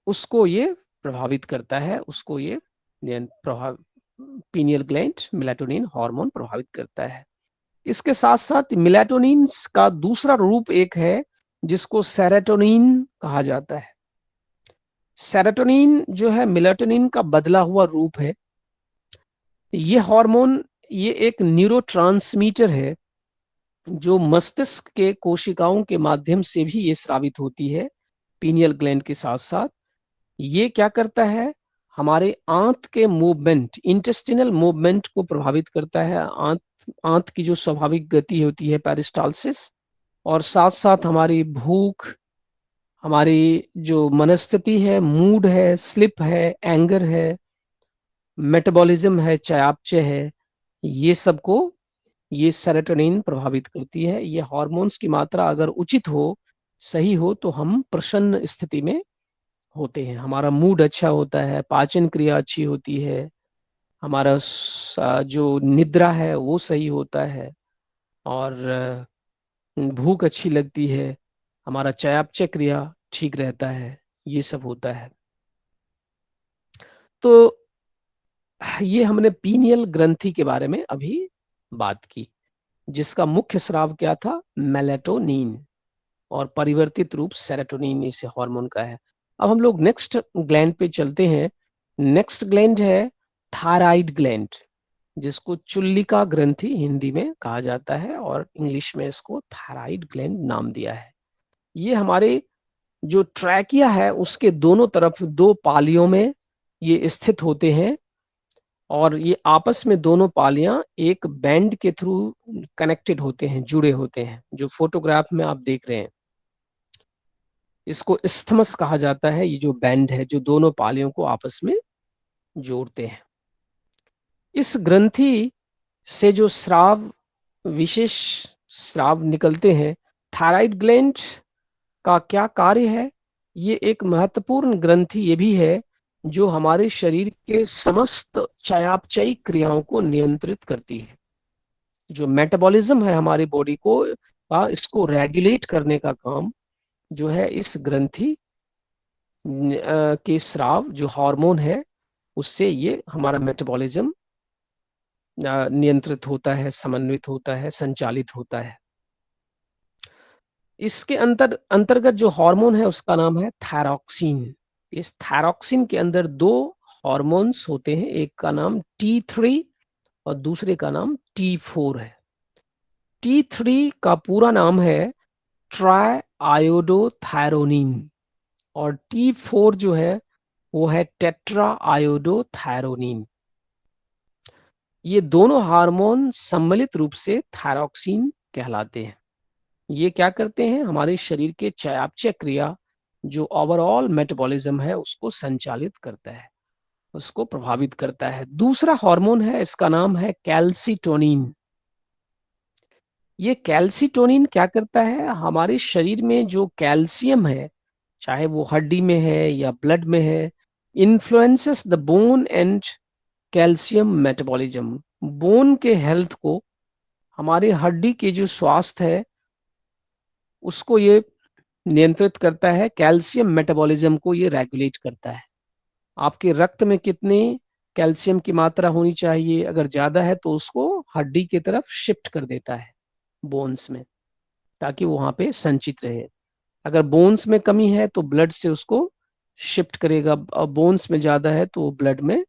उसको ये प्रभावित करता है, उसको ये प्रभाव पीनियल ग्लैंड मेलाटोनिन हार्मोन प्रभावित करता है। इसके साथ साथ मेलाटोनिन का दूसरा रूप एक है जिसको सेरोटोनिन कहा जाता है। सेरोटोनिन जो है मेलाटोनिन का बदला हुआ रूप है। ये हार्मोन, ये एक न्यूरोट्रांसमीटर है जो मस्तिष्क के कोशिकाओं के माध्यम से भी ये स्रावित होती है पीनियल ग्लैंड के साथ साथ। ये क्या करता है, हमारे आंत के मूवमेंट, इंटेस्टिनल मूवमेंट को प्रभावित करता है। आंत आंत की जो स्वाभाविक गति होती है पेरिस्टालसिस, और साथ साथ हमारी भूख, हमारी जो मनस्थिति है, मूड है, स्लिप है, एंगर है, मेटाबॉलिज्म है, चयापचय है, ये सबको ये सेरोटोनिन प्रभावित करती है। ये हार्मोन्स की मात्रा अगर उचित हो, सही हो, तो हम प्रसन्न स्थिति में होते हैं, हमारा मूड अच्छा होता है, पाचन क्रिया अच्छी होती है, हमारा जो निद्रा है वो सही होता है, और भूख अच्छी लगती है, हमारा चयापचय क्रिया ठीक रहता है, ये सब होता है। तो ये हमने पीनियल ग्रंथि के बारे में अभी बात की, जिसका मुख्य स्राव क्या था, मेलेटोनिन, और परिवर्तित रूप सेरोटोनिन इस हार्मोन का है। अब हम लोग नेक्स्ट ग्लैंड पे चलते हैं। नेक्स्ट ग्लैंड है थायराइड ग्लैंड, जिसको चुल्लिका ग्रंथि हिंदी में कहा जाता है, और इंग्लिश में इसको थायराइड ग्लैंड नाम दिया है। ये हमारे जो ट्रैकिया है उसके दोनों तरफ दो पालियों में ये स्थित होते हैं, और ये आपस में दोनों पालियां एक बैंड के थ्रू कनेक्टेड होते हैं, जुड़े होते हैं, जो फोटोग्राफ में आप देख रहे हैं। इसको इस्थमस कहा जाता है, ये जो बैंड है जो दोनों पालियों को आपस में जोड़ते हैं। इस ग्रंथि से जो स्राव, विशेष स्राव निकलते हैं, थायराइड ग्लैंड का क्या कार्य है, ये एक महत्वपूर्ण ग्रंथि ये भी है जो हमारे शरीर के समस्त चयापचयी क्रियाओं को नियंत्रित करती है। जो मेटाबॉलिज्म है हमारी बॉडी को इसको रेगुलेट करने का काम जो है इस ग्रंथि के स्राव, जो हार्मोन है, उससे ये हमारा मेटाबॉलिज्म नियंत्रित होता है, समन्वित होता है, संचालित होता है। इसके अंतर्गत जो हार्मोन है उसका नाम है थायरॉक्सिन। इस थायरॉक्सिन के अंदर दो हार्मोन्स होते हैं, एक का नाम T3 और दूसरे का नाम T4 है। T3 का पूरा नाम है ट्राई आयोडोथायरोनिन, और T4 जो है वो है टेट्रा आयोडोथायरोनिन। ये दोनों हार्मोन सम्मिलित रूप से थायरॉक्सिन कहलाते हैं। ये क्या करते हैं, हमारे शरीर के चयापचय क्रिया, जो ओवरऑल मेटाबॉलिज्म है, उसको संचालित करता है। उसको प्रभावित करता है। दूसरा हार्मोन है, इसका नाम है कैल्सिटोनिन। ये कैल्सिटोनिन क्या करता है, हमारे शरीर में जो कैल्शियम है, चाहे वो हड्डी में है या ब्लड में है, influences the bone and calcium metabolism. Bone के हेल्थ को, हमारे हड्डी के जो स्वास्थ्य है उसको ये नियंत्रित करता है, कैल्शियम मेटाबॉलिज्म को ये रेगुलेट करता है। आपके रक्त में कितनी कैल्शियम की मात्रा होनी चाहिए, अगर ज्यादा है तो उसको हड्डी की तरफ शिफ्ट कर देता है, बोन्स में, ताकि वो वहां पे संचित रहे। अगर बोन्स में कमी है तो ब्लड से उसको शिफ्ट करेगा, बोन्स में ज्यादा है तो ब्लड में।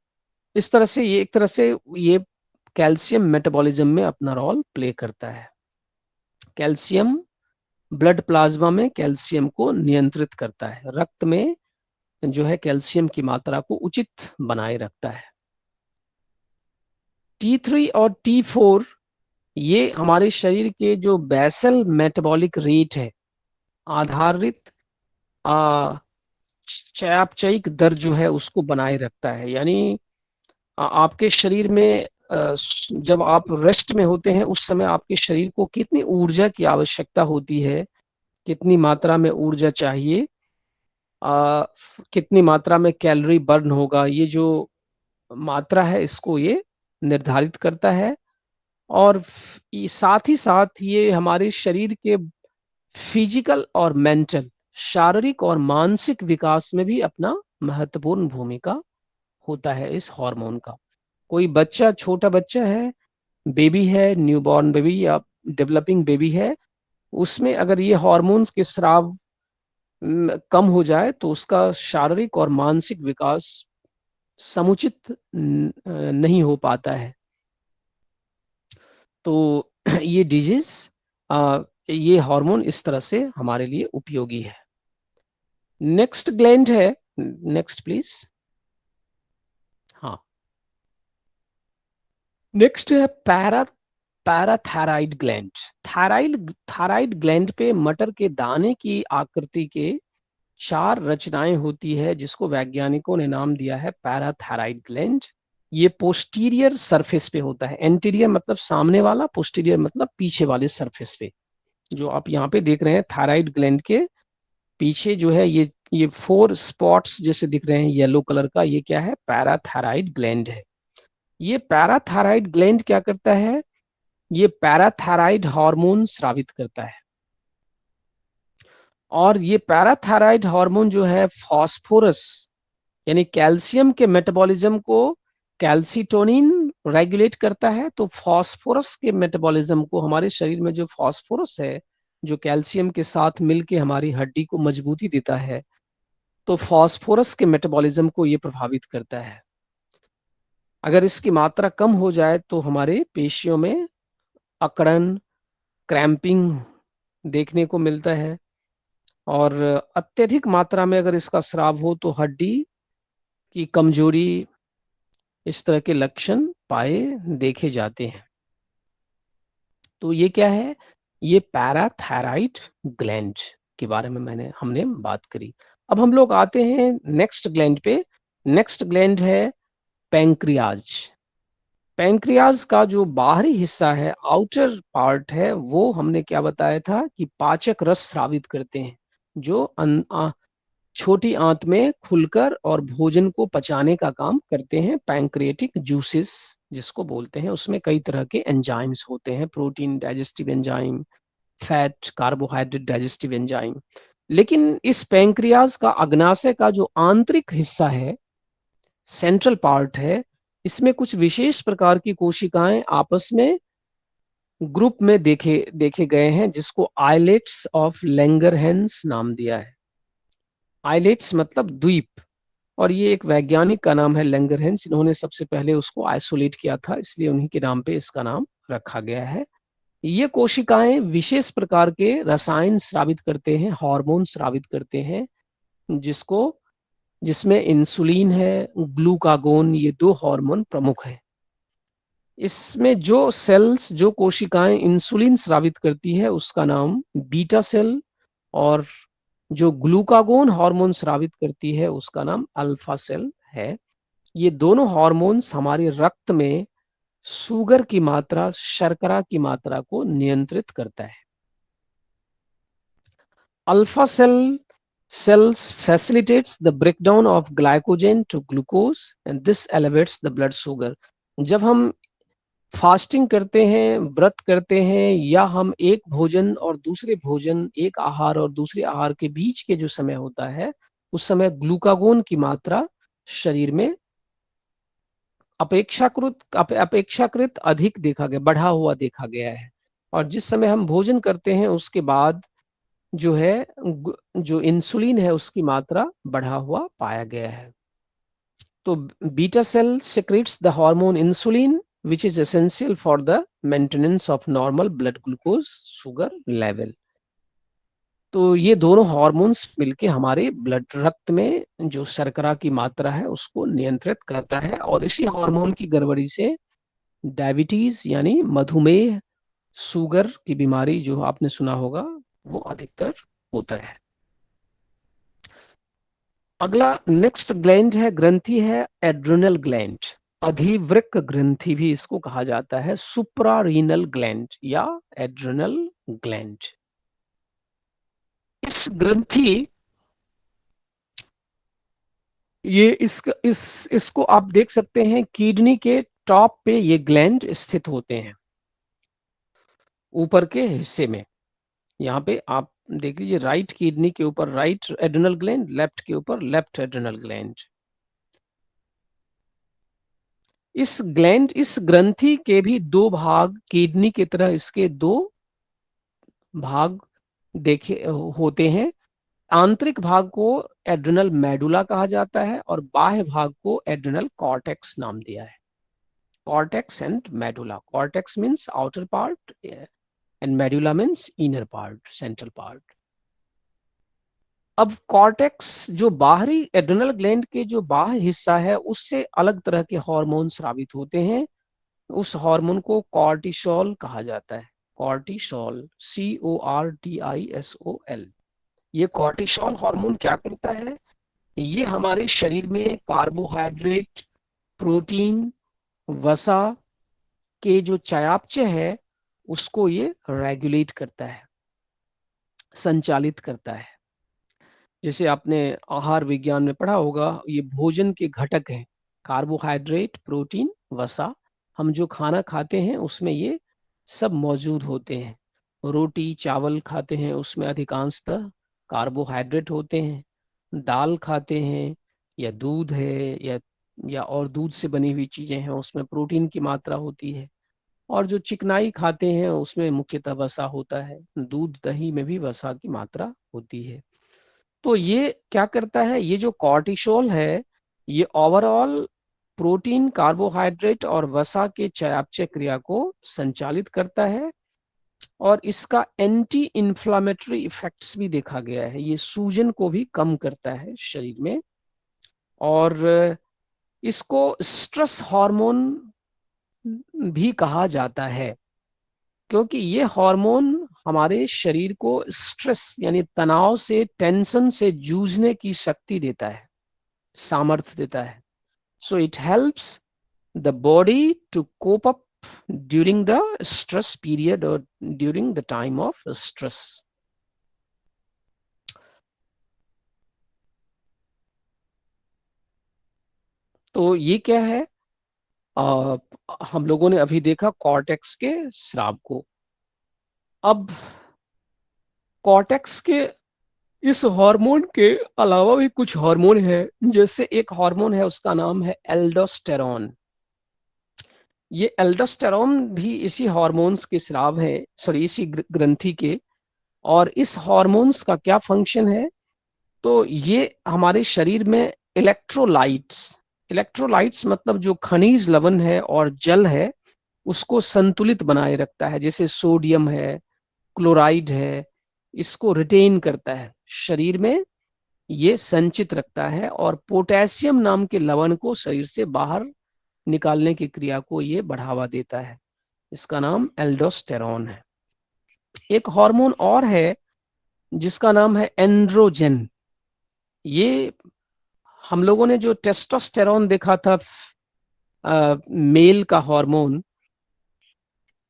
इस तरह से ये एक तरह से ये कैल्शियम मेटाबॉलिज्म में अपना रोल प्ले करता है। कैल्शियम ब्लड प्लाज्मा में कैल्शियम को नियंत्रित करता है, रक्त में जो है कैल्शियम की मात्रा को उचित बनाए रखता है। T3 और T4 ये हमारे शरीर के जो बेसल मेटाबॉलिक रेट है, आधारित चयापचयिक दर जो है उसको बनाए रखता है। यानी आपके शरीर में जब आप रेस्ट में होते हैं उस समय आपके शरीर को कितनी ऊर्जा की आवश्यकता होती है, कितनी मात्रा में ऊर्जा चाहिए, कितनी मात्रा में कैलोरी बर्न होगा, ये जो मात्रा है इसको ये निर्धारित करता है। और साथ ही साथ ये हमारे शरीर के फिजिकल और मेंटल, शारीरिक और मानसिक विकास में भी अपना महत्वपूर्ण भूमिका होता है इस हार्मोन का। कोई बच्चा, छोटा बच्चा है, बेबी है, न्यूबॉर्न बेबी या डेवलपिंग बेबी है, उसमें अगर ये हार्मोन्स के स्राव कम हो जाए तो उसका शारीरिक और मानसिक विकास समुचित नहीं हो पाता है। तो ये डिजीज, ये हार्मोन इस तरह से हमारे लिए उपयोगी है। नेक्स्ट ग्लैंड है, नेक्स्ट प्लीज। हाँ, नेक्स्ट है पैराथायराइड ग्लैंड। थायराइड ग्लैंड पे मटर के दाने की आकृति के 4 रचनाएं होती है, जिसको वैज्ञानिकों ने नाम दिया है पैराथायराइड ग्लैंड। ये पोस्टीरियर सरफेस पे होता है, एंटीरियर मतलब सामने वाला, पोस्टीरियर मतलब पीछे वाले सरफेस पे। जो आप यहाँ पे देख रहे हैं थायराइड ग्लैंड के पीछे जो है ये 4 स्पॉट्स जैसे दिख रहे हैं येलो कलर का, ये क्या है, पैराथायराइड ग्लैंड है। ये पैराथायराइड ग्लैंड क्या करता है, ये पैराथायराइड हार्मोन स्रावित करता है। और ये पैराथायराइड हार्मोन जो है फास्फोरस यानी कैल्शियम के मेटाबॉलिज्म को, कैल्सिटोनिन रेगुलेट करता है। तो फास्फोरस के मेटाबॉलिज्म को, हमारे शरीर में जो फास्फोरस है जो कैल्शियम के साथ मिलके हमारी हड्डी को मजबूती देता है, तो फास्फोरस के मेटाबॉलिज्म को ये प्रभावित करता है। अगर इसकी मात्रा कम हो जाए तो हमारे पेशियों में अकड़न, क्रैम्पिंग देखने को मिलता है। और अत्यधिक मात्रा में अगर इसका स्राव हो तो हड्डी की कमजोरी, इस तरह के लक्षण पाए देखे जाते हैं। तो ये क्या है, ये पैराथायराइड ग्लैंड के बारे में हमने बात करी। अब हम लोग आते हैं नेक्स्ट ग्लैंड पे। नेक्स्ट ग्लैंड है पैंक्रियाज। पैंक्रियाज का जो बाहरी हिस्सा है, आउटर पार्ट है, वो हमने क्या बताया था कि पाचक रस स्रावित करते हैं, जो छोटी आंत में खुलकर और भोजन को पचाने का काम करते हैं। पैंक्रियाटिक जूसेस जिसको बोलते हैं, उसमें कई तरह के एंजाइम्स होते हैं, protein digestive enzyme, fat carbohydrate digestive enzyme. लेकिन इस पैंक्रियाज का अग्नाशय का जो आंतरिक हिस्सा है, सेंट्रल पार्ट है, इसमें कुछ विशेष प्रकार की कोशिकाएं आपस में ग्रुप में देखे गए हैं, जिसको आइलेट्स ऑफ लैंगरहैंस नाम दिया है। आइलेट्स मतलब द्वीप, और ये एक वैज्ञानिक का नाम है लैंगरहैंस। इन्होंने सबसे पहले उसको आइसोलेट किया था, इसलिए उन्हीं के नाम पे इसका नाम रखा गया है। ये कोशिकाएं विशेष प्रकार के रसायन स्रावित करते हैं, हार्मोन स्रावित करते हैं, जिसमें इंसुलिन है, ग्लूकागोन, ये 2 हार्मोन प्रमुख है। इसमें जो कोशिकाएं इंसुलिन स्रावित करती है उसका नाम बीटा सेल, और जो ग्लूकागोन हार्मोन स्रावित करती है उसका नाम अल्फा सेल है। ये दोनों हार्मोन्स हमारे रक्त में शुगर की मात्रा, शर्करा की मात्रा को नियंत्रित करता है। Alpha cells facilitates the breakdown of glycogen to glucose and this elevates the blood sugar। जब हम फास्टिंग करते हैं, व्रत करते हैं, या हम एक भोजन और दूसरे भोजन, एक आहार और दूसरे आहार के बीच के जो समय होता है, उस समय ग्लूकागोन की मात्रा शरीर में अपेक्षाकृत अधिक देखा गया, बढ़ा हुआ देखा गया है। और जिस समय हम भोजन करते हैं उसके बाद जो है जो इंसुलिन है उसकी मात्रा बढ़ा हुआ पाया गया है। तो beta cell secretes the hormone insulin which is essential for the maintenance of normal blood glucose sugar level। तो ये दोनों हार्मोन्स मिलके हमारे ब्लड रक्त में जो शर्करा की मात्रा है उसको नियंत्रित करता है, और इसी हार्मोन की गड़बड़ी से डायबिटीज यानी मधुमेह, शुगर की बीमारी जो आपने सुना होगा, वो अधिकतर होता है। अगला नेक्स्ट ग्लैंड है, ग्रंथि है एड्रिनल ग्लैंड। अधिवृक्क ग्रंथि भी इसको कहा जाता है, सुप्रारीनल ग्लैंड या एड्रिनल ग्लैंड। इस ग्रंथि ये इसको आप देख सकते हैं, किडनी के टॉप पे ये ग्लैंड स्थित होते हैं, ऊपर के हिस्से में। यहाँ पे आप देख लीजिए, राइट किडनी के ऊपर राइट एड्रिनल ग्लैंड, लेफ्ट के ऊपर लेफ्ट एड्रिनल ग्लैंड। इस ग्रंथि के भी दो भाग, किडनी की तरह इसके दो भाग देखे होते हैं। आंतरिक भाग को एड्रिनल मेडुला कहा जाता है और बाह्य भाग को एड्रिनल कॉर्टेक्स नाम दिया है। Cortex and medulla. Cortex means outer part and medulla means inner part, central part. अब कॉर्टेक्स जो बाहरी एड्रिनल ग्लैंड के जो बाह्य हिस्सा है उससे अलग तरह के हार्मोन स्रावित होते हैं। उस हार्मोन को कॉर्टिसोल कहा जाता है। Cortisol, CORTISOL। ये कॉर्टिसोल हार्मोन क्या करता है? ये हमारे शरीर में कार्बोहाइड्रेट, प्रोटीन, वसा के जो चयापचय है उसको ये रेगुलेट करता है, संचालित करता है। जैसे आपने आहार विज्ञान में पढ़ा होगा, ये भोजन के घटक हैं, कार्बोहाइड्रेट, प्रोटीन, वसा। हम जो खाना खाते हैं उसमें ये सब मौजूद होते हैं। रोटी चावल खाते हैं उसमें अधिकांशतः कार्बोहाइड्रेट होते हैं। दाल खाते हैं या दूध है या और दूध से बनी हुई चीजें हैं उसमें प्रोटीन की मात्रा होती है। और जो चिकनाई खाते हैं उसमें मुख्यतः वसा होता है। दूध दही में भी वसा की मात्रा होती है। तो ये क्या करता है, ये जो कॉर्टिसोल है ये ओवरऑल प्रोटीन, कार्बोहाइड्रेट और वसा के चयापचय क्रिया को संचालित करता है। और इसका एंटी इंफ्लामेटरी इफेक्ट्स भी देखा गया है। ये सूजन को भी कम करता है शरीर में। और इसको स्ट्रेस हार्मोन भी कहा जाता है, क्योंकि ये हार्मोन हमारे शरीर को स्ट्रेस यानी तनाव से, टेंशन से जूझने की शक्ति देता है, सामर्थ्य देता है। So it helps the body to cope up during the stress period और during the time of stress. तो ये क्या है, हम लोगों ने अभी देखा कॉर्टेक्स के स्राव को। अब कॉर्टेक्स के इस हार्मोन के अलावा भी कुछ हार्मोन है, जैसे एक हार्मोन है उसका नाम है एल्डोस्टेरॉन। ये एल्डोस्टेरॉन भी इसी हार्मोन्स के स्राव है, सॉरी इसी ग्रंथि के। और इस हार्मोन्स का क्या फंक्शन है, तो ये हमारे शरीर में इलेक्ट्रोलाइट्स, इलेक्ट्रोलाइट्स मतलब जो खनिज लवण है और जल है उसको संतुलित बनाए रखता है। जैसे सोडियम है, क्लोराइड है, इसको रिटेन करता है शरीर में, ये संचित रखता है। और पोटेशियम नाम के लवण को शरीर से बाहर निकालने की क्रिया को ये बढ़ावा देता है। इसका नाम एल्डोस्टेरॉन है। एक हार्मोन और है जिसका नाम है एंड्रोजन। ये हम लोगों ने जो टेस्टोस्टेरोन देखा था मेल का हार्मोन,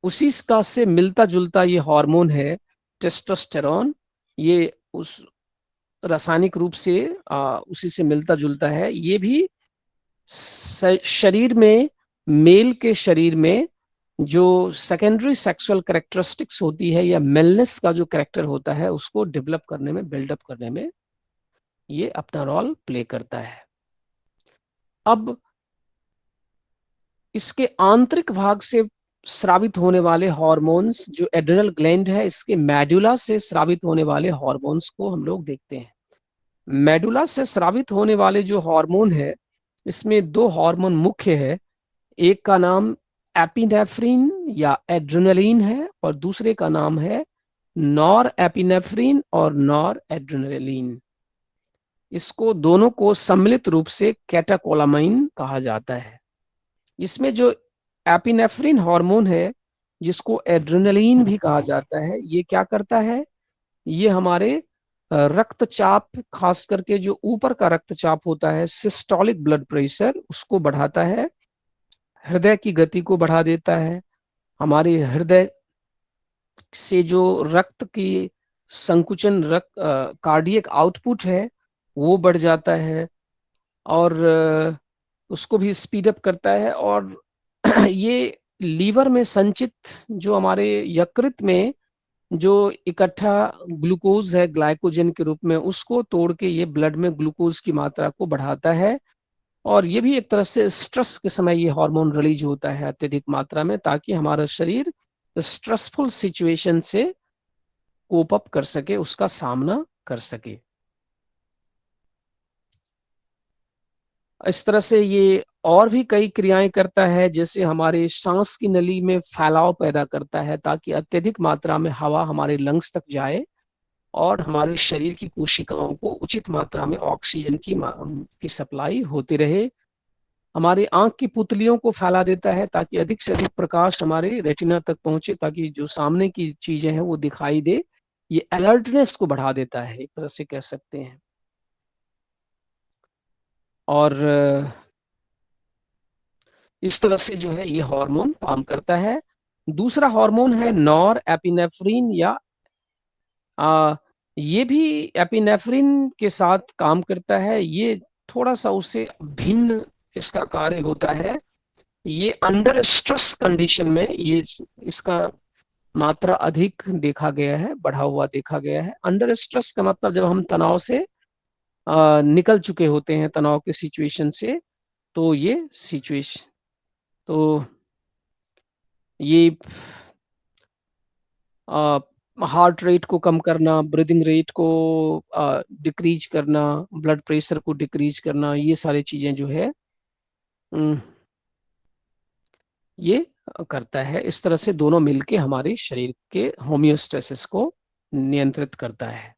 उसी का से मिलता जुलता ये हार्मोन है टेस्टोस्टेरोन। ये उस रासायनिक रूप से उसी से मिलता जुलता है। ये भी शरीर में, मेल के शरीर में जो सेकेंडरी सेक्सुअल कैरेक्टरिस्टिक्स होती है या मेलनेस का जो कैरेक्टर होता है, उसको डेवलप करने में, बिल्डअप करने में ये अपना रोल प्ले करता है। अब इसके आंतरिक भाग से स्रावित होने वाले हार्मोन्स, जो एड्रिनल ग्लैंड है, इसके मेडुला से स्रावित होने वाले हार्मोन्स को हम लोग देखते हैं। मेडुला से स्रावित होने वाले जो हार्मोन है, इसमें दो हार्मोन मुख्य है। एक का नाम एपिनेफ्रिन या एड्रेनलिन है और दूसरे का नाम है नॉर एपिनेफ्रिन और नॉर एड्रेनलिन। इसको दोनों को सम्मिलित रूप से कैटाकोलामाइन कहा जाता है। इसमें जो एपिनेफ्रिन हार्मोन है, जिसको एड्रेनलिन भी कहा जाता है, ये क्या करता है? ये हमारे रक्तचाप, खास करके जो ऊपर का रक्तचाप होता है, सिस्टोलिक ब्लड प्रेशर, उसको बढ़ाता है, हृदय की गति को बढ़ा देता है। हमारे हृदय से जो रक्त की संकुचन, रक्त कार्डियक आउटपुट है, वो बढ़ जाता है और उसको भी स्पीड अप करता है। और ये लीवर में संचित जो हमारे यकृत में जो इकट्ठा ग्लूकोज है ग्लाइकोजन के रूप में, उसको तोड़ के ये ब्लड में ग्लूकोज की मात्रा को बढ़ाता है। और ये भी एक तरह से स्ट्रेस के समय ये हार्मोन रिलीज होता है अत्यधिक मात्रा में, ताकि हमारा शरीर स्ट्रेसफुल सिचुएशन से कोप अप कर सके, उसका सामना कर सके। इस तरह से ये और भी कई क्रियाएं करता है, जैसे हमारे सांस की नली में फैलाव पैदा करता है, ताकि अत्यधिक मात्रा में हवा हमारे लंग्स तक जाए और हमारे शरीर की कोशिकाओं को उचित मात्रा में ऑक्सीजन की सप्लाई होती रहे। हमारी आंख की पुतलियों को फैला देता है, ताकि अधिक से अधिक प्रकाश हमारे रेटिना तक पहुंचे, ताकि जो सामने की चीजें हैं वो दिखाई दे। ये अलर्टनेस को बढ़ा देता है, एक तरह से कह सकते हैं। और इस तरह से जो है ये हार्मोन काम करता है। दूसरा हार्मोन है नॉर एपिनेफ्रिन, या ये भी एपिनेफ्रिन के साथ काम करता है। ये थोड़ा सा उससे भिन्न इसका कार्य होता है। ये अंडर स्ट्रेस कंडीशन में ये इसका मात्रा अधिक देखा गया है, बढ़ा हुआ देखा गया है। अंडर स्ट्रेस का मतलब जब हम तनाव से निकल चुके होते हैं, तनाव के सिचुएशन से, तो ये सिचुएशन, तो ये हार्ट रेट को कम करना, ब्रीदिंग रेट को डिक्रीज करना, ब्लड प्रेशर को डिक्रीज करना, ये सारी चीजें जो है ये करता है। इस तरह से दोनों मिलके हमारे शरीर के होमियोस्टेसिस को नियंत्रित करता है।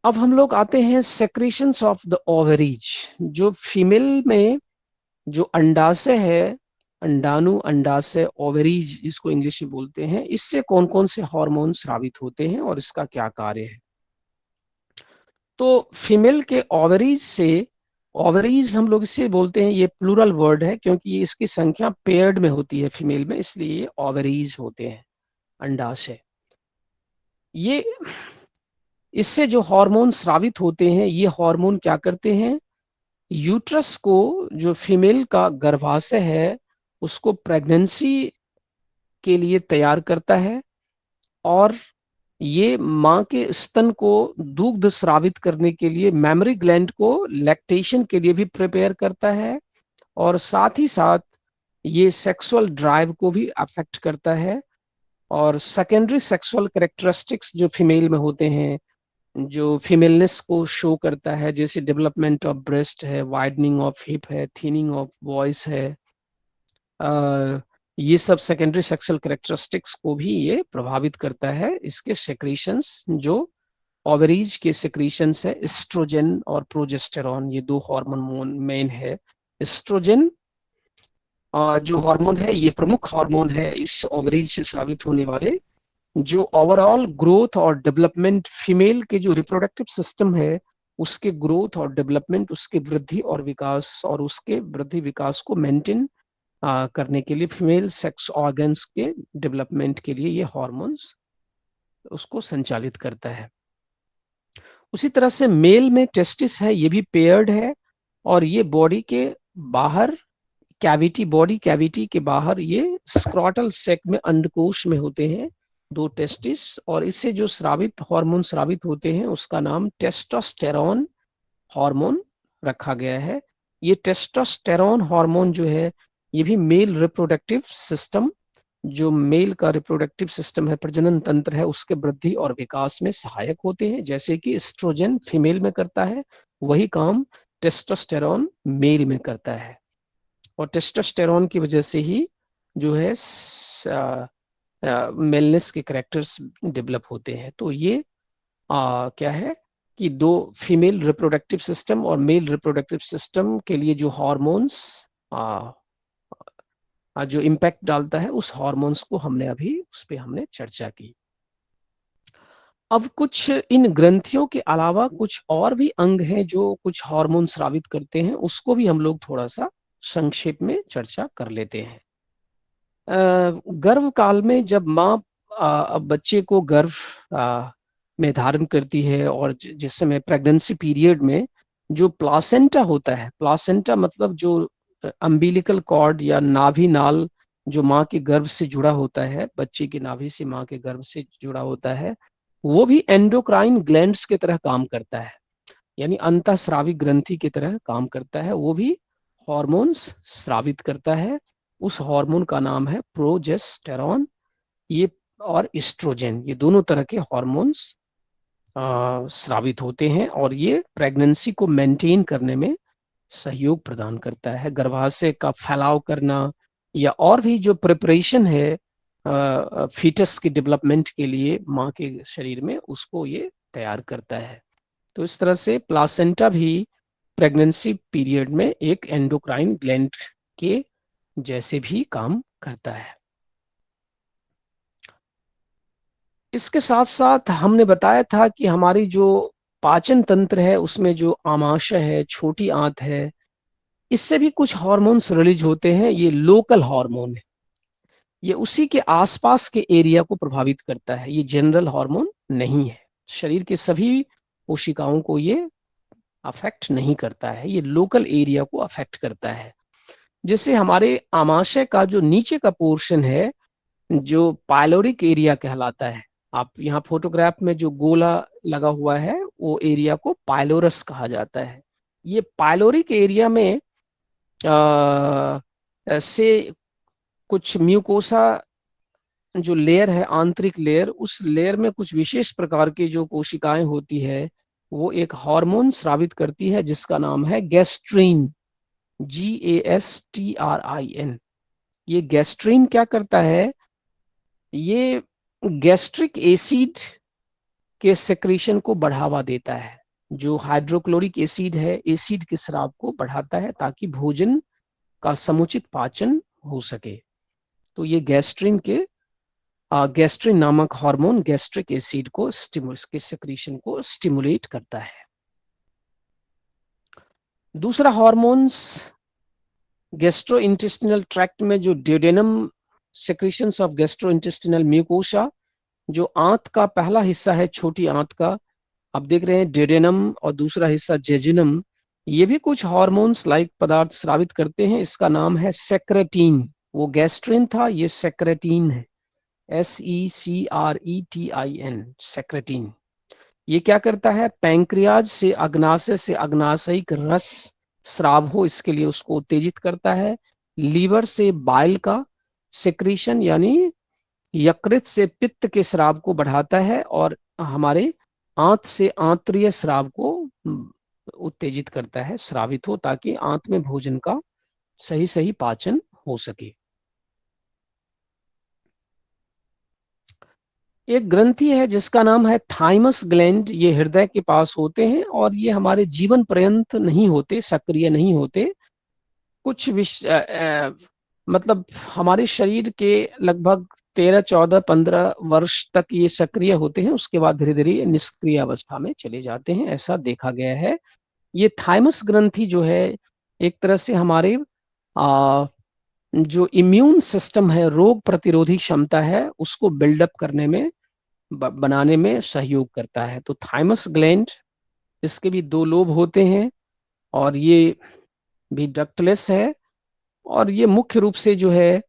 अब हम लोग आते हैं सेक्रेशंस ऑफ द ओवरीज। जो फीमेल में जो अंडाशय है, अंडाणु, अंडाशय, ओवरीज जिसको इंग्लिश में बोलते हैं, इससे कौन कौन से हार्मोन स्रावित होते हैं और इसका क्या कार्य है? तो फीमेल के ओवरीज से, ओवरीज हम लोग इसे बोलते हैं, ये प्लूरल वर्ड है क्योंकि ये इसकी संख्या पेयर्ड में होती है फीमेल में, इसलिए ये ओवरीज होते हैं, अंडाशय। ये इससे जो हार्मोन स्रावित होते हैं, ये हार्मोन क्या करते हैं? यूट्रस को, जो फीमेल का गर्भाशय है, उसको प्रेगनेंसी के लिए तैयार करता है। और ये माँ के स्तन को दुग्ध स्रावित करने के लिए, मेमरी ग्लैंड को लैक्टेशन के लिए भी प्रिपेयर करता है। और साथ ही साथ ये सेक्सुअल ड्राइव को भी अफेक्ट करता है। और सेकेंडरी सेक्सुअल कैरेक्टरिस्टिक्स जो फीमेल में होते हैं, जो फीमेलनेस को शो करता है, जैसे डेवलपमेंट ऑफ ब्रेस्ट है, वाइडनिंग ऑफ हिप है, थिनिंग ऑफ वॉइस है, ये सब सेकेंडरी सेक्सुअल कैरेक्टरिस्टिक्स को भी ये प्रभावित करता है। इसके सेक्रीशंस, जो ओवरीज के सेक्रीशंस है, एस्ट्रोजन और प्रोजेस्टेरॉन, ये दो हार्मोन मेन है। एस्ट्रोजन जो हार्मोन है, ये प्रमुख हार्मोन है इस ओवरीज से स्रावित होने वाले, जो ओवरऑल ग्रोथ और डेवलपमेंट, फीमेल के जो रिप्रोडक्टिव सिस्टम है, उसके ग्रोथ और डेवलपमेंट, उसके वृद्धि और विकास, और उसके वृद्धि विकास को मेंटेन करने के लिए, फीमेल सेक्स ऑर्गन्स के डेवलपमेंट के लिए ये हार्मोन्स उसको संचालित करता है। उसी तरह से मेल में टेस्टिस है, ये भी पेयर्ड है, और ये बॉडी के बाहर कैविटी, बॉडी कैविटी के बाहर ये स्क्रॉटल सेक में, अंडकोश में होते हैं 2 टेस्टिस, और इससे जो स्रावित हार्मोन स्रावित होते हैं उसका नाम टेस्टोस्टेरोन हार्मोन रखा गया है। ये टेस्टोस्टेरोन हार्मोन जो है ये भी मेल रिप्रोडक्टिव सिस्टम, जो मेल का रिप्रोडक्टिव सिस्टम है, प्रजनन तंत्र है, उसके वृद्धि और विकास में सहायक होते हैं। जैसे कि एस्ट्रोजन फीमेल में करता है, वही काम टेस्टोस्टेरोन मेल में करता है, और टेस्टोस्टेरोन की वजह से ही जो है मेलनेस के कैरेक्टर्स डेवलप होते हैं। तो ये क्या है कि 2 फीमेल रिप्रोडक्टिव सिस्टम और मेल रिप्रोडक्टिव सिस्टम के लिए जो हार्मोन्स जो इम्पैक्ट डालता है, उस हार्मोन्स को हमने अभी उस पर हमने चर्चा की। अब कुछ इन ग्रंथियों के अलावा कुछ और भी अंग हैं जो कुछ हार्मोन स्रावित करते हैं, उसको भी हम लोग थोड़ा सा संक्षेप में चर्चा कर लेते हैं। गर्भ काल में जब माँ बच्चे को गर्भ में धारण करती है, और जिस समय प्रेगनेंसी पीरियड में जो प्लासेंटा होता है, प्लासेंटा मतलब जो अम्बिलिकल कॉर्ड या नाभि नाल जो माँ के गर्भ से जुड़ा होता है, बच्चे की नाभि से माँ के गर्भ से जुड़ा होता है, वो भी एंडोक्राइन ग्लैंड्स की तरह काम करता है, यानी अंतःस्रावी ग्रंथि की तरह काम करता है। वो भी हार्मोन्स स्रावित करता है। उस हार्मोन का नाम है प्रोजेस्टेरॉन, ये और एस्ट्रोजन, ये दोनों तरह के हार्मोन्स स्रावित होते हैं, और ये प्रेगनेंसी को मेंटेन करने में सहयोग प्रदान करता है। गर्भाशय का फैलाव करना या और भी जो प्रिपरेशन है फीटस के डेवलपमेंट के लिए माँ के शरीर में, उसको ये तैयार करता है। तो इस तरह से प्लासेंटा भी प्रेगनेंसी पीरियड में एक एंडोक्राइन ग्लैंड के जैसे भी काम करता है। इसके साथ साथ हमने बताया था कि हमारी जो पाचन तंत्र है उसमें जो आमाशय है, छोटी आंत है, इससे भी कुछ हार्मोन्स रिलीज होते हैं। ये लोकल हार्मोन है, ये उसी के आसपास के एरिया को प्रभावित करता है, ये जनरल हार्मोन नहीं है। शरीर के सभी कोशिकाओं को ये अफेक्ट नहीं करता है, ये लोकल एरिया को अफेक्ट करता है। जैसे हमारे आमाशय का जो नीचे का पोर्शन है, जो पायलोरिक एरिया कहलाता है, आप यहाँ फोटोग्राफ में जो गोला लगा हुआ है वो एरिया को पायलोरस कहा जाता है। ये पायलोरिक एरिया में से कुछ म्यूकोसा जो लेयर है, आंतरिक लेयर, उस लेयर में कुछ विशेष प्रकार की जो कोशिकाएं होती है, वो एक हार्मोन स्रावित करती है जिसका नाम है गैस्ट्रीन, GASTRIN। ये गैस्ट्रीन क्या करता है, ये गैस्ट्रिक एसिड के सेक्रेशन को बढ़ावा देता है। जो हाइड्रोक्लोरिक एसिड है, एसिड के स्राव को बढ़ाता है ताकि भोजन का समुचित पाचन हो सके। तो ये गैस्ट्रिन नामक हार्मोन गैस्ट्रिक एसिड को के सेक्रेशन को स्टिमुलेट करता है। दूसरा हार्मोन्स गैस्ट्रोइंटेस्टिनल ट्रैक्ट में जो duodenum secretions of gastrointestinal mucosa, जो आंत का पहला हिस्सा है, छोटी आंत का, आप देख रहे हैं ड्यूडेनम, और दूसरा हिस्सा जेजुनम, ये भी कुछ हार्मोन्स लाइक पदार्थ स्रावित करते हैं। इसका नाम है सेक्रेटीन। वो गैस्ट्रिन था, ये सेक्रेटीन है, SECRETIN, सेक्रेटीन। ये क्या करता है, पैंक्रियाज से अग्नाशय से अग्नाशयिक रस स्राव हो, इसके लिए उसको उत्तेजित करता है। लीवर से बाइल का सेक्रीशन यानी यकृत से पित्त के स्राव को बढ़ाता है, और हमारे आंत से आंत्रीय स्राव को उत्तेजित करता है, स्रावित हो, ताकि आंत में भोजन का सही सही पाचन हो सके। एक ग्रंथि है जिसका नाम है थाइमस ग्लैंड, ये हृदय के पास होते हैं, और ये हमारे जीवन पर्यंत नहीं होते, सक्रिय नहीं होते। कुछ मतलब हमारे शरीर के लगभग 13, 14, 15 वर्ष तक ये सक्रिय होते हैं, उसके बाद धीरे धीरे निष्क्रिय अवस्था में चले जाते हैं, ऐसा देखा गया है। ये थाइमस ग्रंथि जो है एक तरह से हमारे जो इम्यून सिस्टम है, रोग प्रतिरोधी क्षमता है, उसको बिल्डअप करने में, बनाने में सहयोग करता है। तो थाइमस ग्लैंड, इसके भी 2 लोब होते हैं और ये भी डक्टलेस है, और ये मुख्य रूप से जो है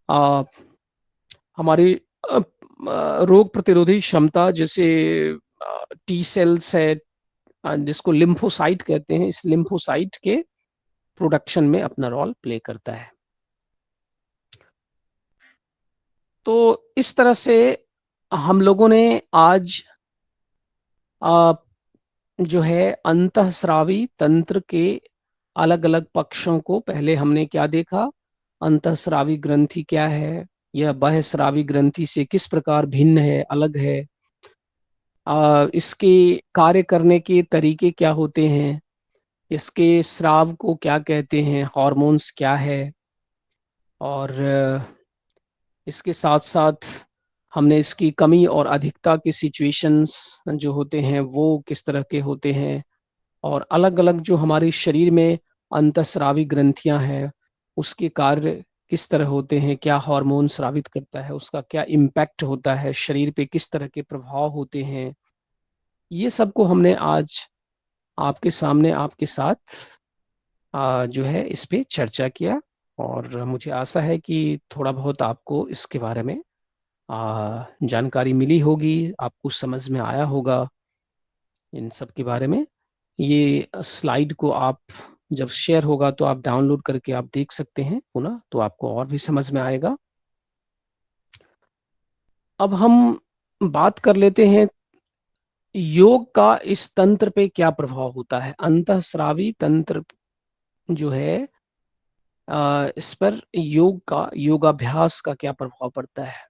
आ, हमारी रोग प्रतिरोधी क्षमता, जैसे टी सेल्स है, जिसको लिम्फोसाइट कहते हैं, इस लिम्फोसाइट के प्रोडक्शन में अपना रोल प्ले करता है। तो इस तरह से हम लोगों ने आज जो है अंतःस्रावी तंत्र के अलग अलग पक्षों को, पहले हमने क्या देखा, अंतःस्रावी ग्रंथि क्या है, यह बाह्यस्रावी ग्रंथि से किस प्रकार भिन्न है, अलग है, इसके कार्य करने के तरीके क्या होते हैं, इसके स्राव को क्या कहते हैं, हार्मोन्स क्या है, और इसके साथ साथ हमने इसकी कमी और अधिकता के सिचुएशंस जो होते हैं वो किस तरह के होते हैं, और अलग अलग जो हमारे शरीर में अंतःस्रावी ग्रंथियां हैं उसके कार्य किस तरह होते हैं, क्या हार्मोन स्रावित करता है, उसका क्या इम्पैक्ट होता है, शरीर पे किस तरह के प्रभाव होते हैं, ये सब को हमने आज आपके सामने, आपके साथ जो है इस पे चर्चा किया। और मुझे आशा है कि थोड़ा बहुत आपको इसके बारे में जानकारी मिली होगी, आपको समझ में आया होगा इन सब के बारे में। ये स्लाइड को आप जब शेयर होगा तो आप डाउनलोड करके आप देख सकते हैं पुनः, तो आपको और भी समझ में आएगा। अब हम बात कर लेते हैं योग का इस तंत्र पे क्या प्रभाव होता है। अंतःस्रावी तंत्र जो है इस पर योग का, योगाभ्यास का क्या प्रभाव पड़ता है।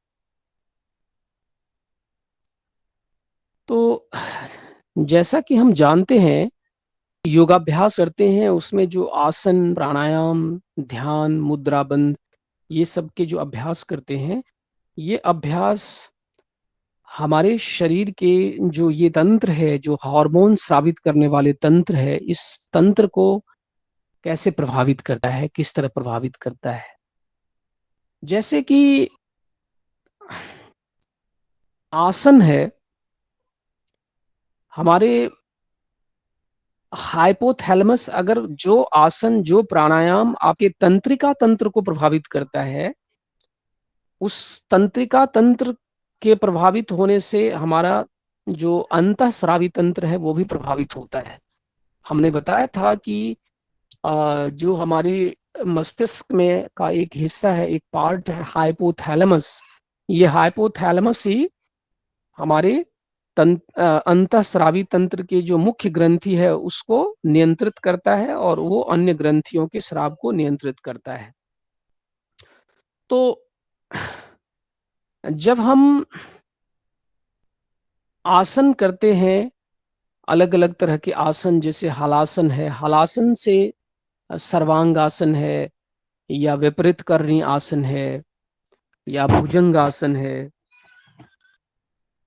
तो जैसा कि हम जानते हैं, योगाभ्यास करते हैं उसमें जो आसन, प्राणायाम, ध्यान, मुद्रा बंध, ये सब के जो अभ्यास करते हैं, ये अभ्यास हमारे शरीर के जो ये तंत्र है, जो हार्मोन स्रावित करने वाले तंत्र है, इस तंत्र को कैसे प्रभावित करता है, किस तरह प्रभावित करता है। जैसे कि आसन है, हमारे हाइपोथैलेमस, अगर जो आसन, जो प्राणायाम आपके तंत्रिका तंत्र को प्रभावित करता है, उस तंत्रिका तंत्र के प्रभावित होने से हमारा जो अंतःस्रावी तंत्र है वो भी प्रभावित होता है। हमने बताया था कि जो हमारी मस्तिष्क में का एक हिस्सा है, एक पार्ट है हाइपोथैलेमस, ये हाइपोथैलेमस ही हमारे अंतःस्रावी तंत्र के जो मुख्य ग्रंथि है उसको नियंत्रित करता है, और वो अन्य ग्रंथियों के स्राव को नियंत्रित करता है। तो जब हम आसन करते हैं, अलग अलग तरह के आसन, जैसे हलासन है, हलासन से सर्वांगासन है, या विपरीत करणी आसन है, या भुजंग आसन है,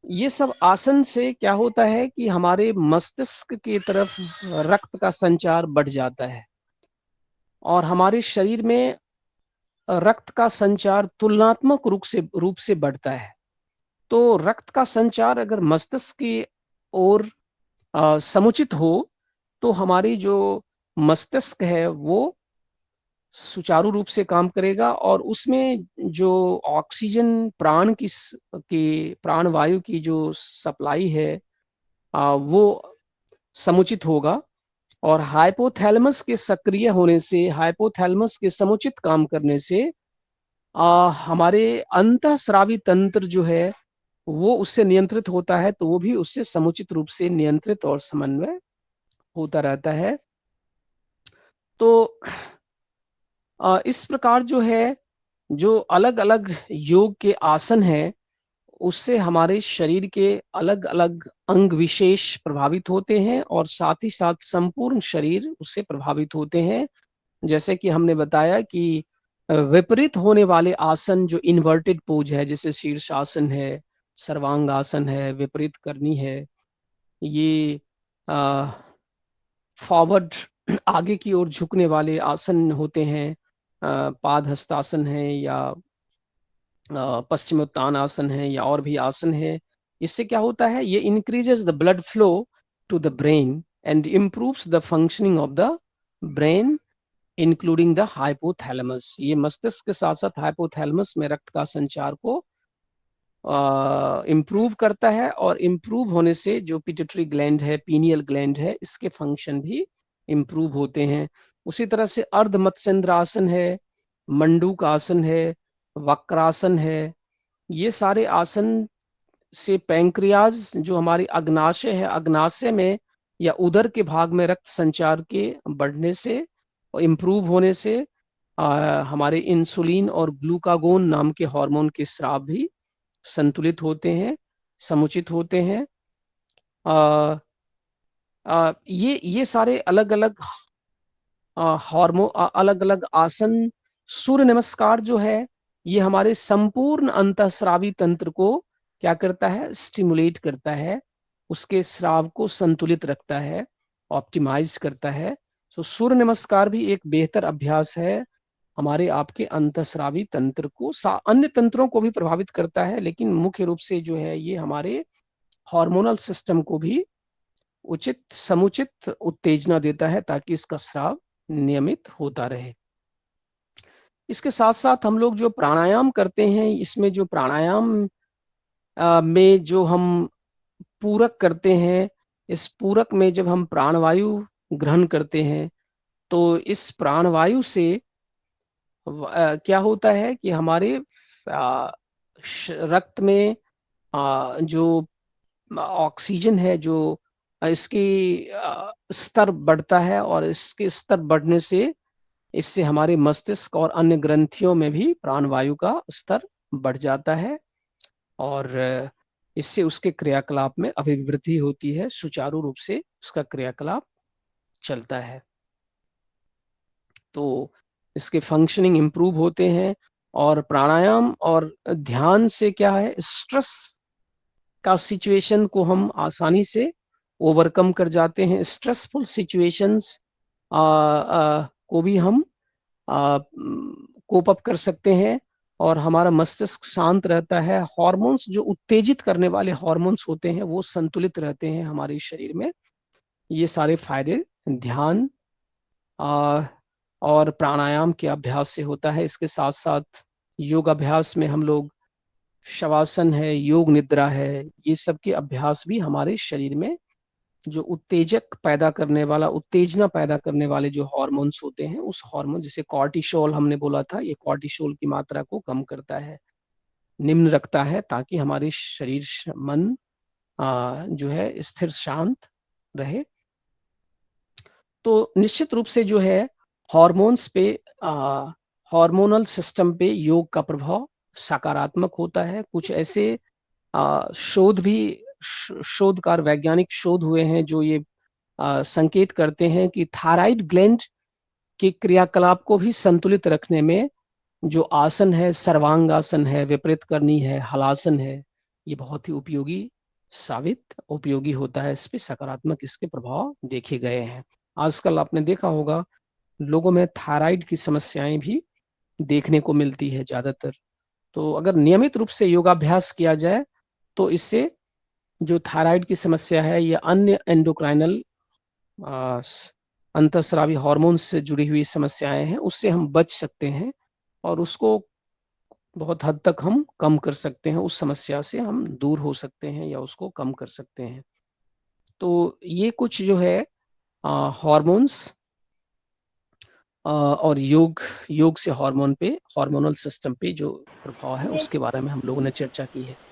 ये सब आसन से क्या होता है कि हमारे मस्तिष्क की तरफ रक्त का संचार बढ़ जाता है, और हमारे शरीर में रक्त का संचार तुलनात्मक रूप से बढ़ता है। तो रक्त का संचार अगर मस्तिष्क की ओर समुचित हो, तो हमारी जो मस्तिष्क है वो सुचारू रूप से काम करेगा, और उसमें जो ऑक्सीजन, की प्राण वायु की जो सप्लाई है वो समुचित होगा। और हाइपोथैलेमस के सक्रिय होने से, हाइपोथैलेमस के समुचित काम करने से हमारे अंतःस्रावी तंत्र जो है वो उससे नियंत्रित होता है, तो वो भी उससे समुचित रूप से नियंत्रित और समन्वय होता रहता है। तो इस प्रकार जो है, जो अलग अलग योग के आसन है, उससे हमारे शरीर के अलग अलग अंग विशेष प्रभावित होते हैं, और साथ ही साथ संपूर्ण शरीर उससे प्रभावित होते हैं। जैसे कि हमने बताया कि विपरीत होने वाले आसन जो इन्वर्टेड पोज है, जैसे शीर्षासन है, सर्वांगासन है, विपरीत करनी है, ये फॉरवर्ड आगे की ओर झुकने वाले आसन होते हैं, पाद हस्तासन है या पश्चिमोत्तान आसन है या और भी आसन है। इससे क्या होता है, ये increases the blood flow to the brain and improves the functioning of the brain including the hypothalamus. ये मस्तिष्क के साथ साथ हाइपोथैलेमस में रक्त का संचार को इम्प्रूव करता है, और इम्प्रूव होने से जो पिट्यूटरी ग्लैंड है, पीनियल ग्लैंड है, इसके फंक्शन भी इम्प्रूव होते हैं। उसी तरह से अर्ध मत्स्येंद्र आसन है, मंडूक आसन है, वक्रासन है, ये सारे आसन से पैंक्रियाज जो हमारी अग्नाशय है, अग्नाशय में या उदर के भाग में रक्त संचार के बढ़ने से और इम्प्रूव होने से हमारे इंसुलिन और ग्लूकागोन नाम के हार्मोन के स्राव भी संतुलित होते हैं, समुचित होते हैं। ये सारे अलग अलग हार्मोन, अलग अलग आसन, सूर्य नमस्कार जो है, ये हमारे संपूर्ण अंतःस्रावी तंत्र को क्या करता है, स्टिमुलेट करता है, उसके स्राव को संतुलित रखता है, ऑप्टिमाइज करता है। तो सूर्य नमस्कार भी एक बेहतर अभ्यास है, हमारे आपके अंतःस्रावी तंत्र को, अन्य तंत्रों को भी प्रभावित करता है, लेकिन मुख्य रूप से जो है ये हमारे हार्मोनल सिस्टम को भी उचित समुचित उत्तेजना देता है ताकि इसका स्राव नियमित होता रहे। इसके साथ साथ हम लोग जो प्राणायाम करते हैं, इसमें जो प्राणायाम में जो हम पूरक करते हैं, इस पूरक में जब हम प्राणवायु ग्रहण करते हैं तो इस प्राणवायु से क्या होता है कि हमारे रक्त में जो ऑक्सीजन है, जो इसकी स्तर बढ़ता है, और इसके स्तर बढ़ने से इससे हमारे मस्तिष्क और अन्य ग्रंथियों में भी प्राणवायु का स्तर बढ़ जाता है, और इससे उसके क्रियाकलाप में अभिवृद्धि होती है, सुचारू रूप से उसका क्रियाकलाप चलता है। तो इसके फंक्शनिंग इंप्रूव होते हैं। और प्राणायाम और ध्यान से क्या है, स्ट्रेस का सिचुएशन को हम आसानी से ओवरकम कर जाते हैं। स्ट्रेसफुल सिचुएशंस को भी हम कोप अप कर सकते हैं, और हमारा मस्तिष्क शांत रहता है। हार्मोन्स जो उत्तेजित करने वाले हार्मोन्स होते हैं वो संतुलित रहते हैं हमारे शरीर में। ये सारे फायदे ध्यान और प्राणायाम के अभ्यास से होता है। इसके साथ साथ योग अभ्यास में हम लोग शवासन है, योग निद्रा है, ये सब के अभ्यास भी हमारे शरीर में जो उत्तेजक पैदा करने वाला, उत्तेजना पैदा करने वाले जो हार्मोन्स होते हैं, उस हार्मोन जैसे कॉर्टिसोल हमने बोला था, ये कॉर्टिसोल की मात्रा को कम करता है, निम्न रखता है, ताकि हमारे शरीर मन जो है स्थिर शांत रहे। तो निश्चित रूप से जो है हार्मोन्स पे, हार्मोनल सिस्टम पे योग का प्रभाव सकारात्मक होता है। कुछ ऐसे शोध भी, शोधकार वैज्ञानिक शोध हुए हैं जो ये संकेत करते हैं कि थायराइड ग्लैंड के क्रियाकलाप को भी संतुलित रखने में जो आसन है, सर्वांगासन है, विपरीत करनी है, हलासन है, ये बहुत ही उपयोगी होता है। इस पे सकारात्मक इसके प्रभाव देखे गए हैं। आजकल आपने देखा होगा लोगों में थायराइड की समस्याएं भी देखने को मिलती है ज्यादातर। तो अगर नियमित रूप से योगाभ्यास किया जाए तो इससे जो थायराइड की समस्या है या अन्य एंडोक्राइनल अंतःस्रावी हार्मोन से जुड़ी हुई समस्याएं हैं, उससे हम बच सकते हैं, और उसको बहुत हद तक हम कम कर सकते हैं। उस समस्या से हम दूर हो सकते हैं या उसको कम कर सकते हैं। तो ये कुछ जो है हार्मोन्स और योग से हार्मोन पे, हार्मोनल सिस्टम पे जो प्रभाव है, उसके बारे में हम लोगों ने चर्चा की है।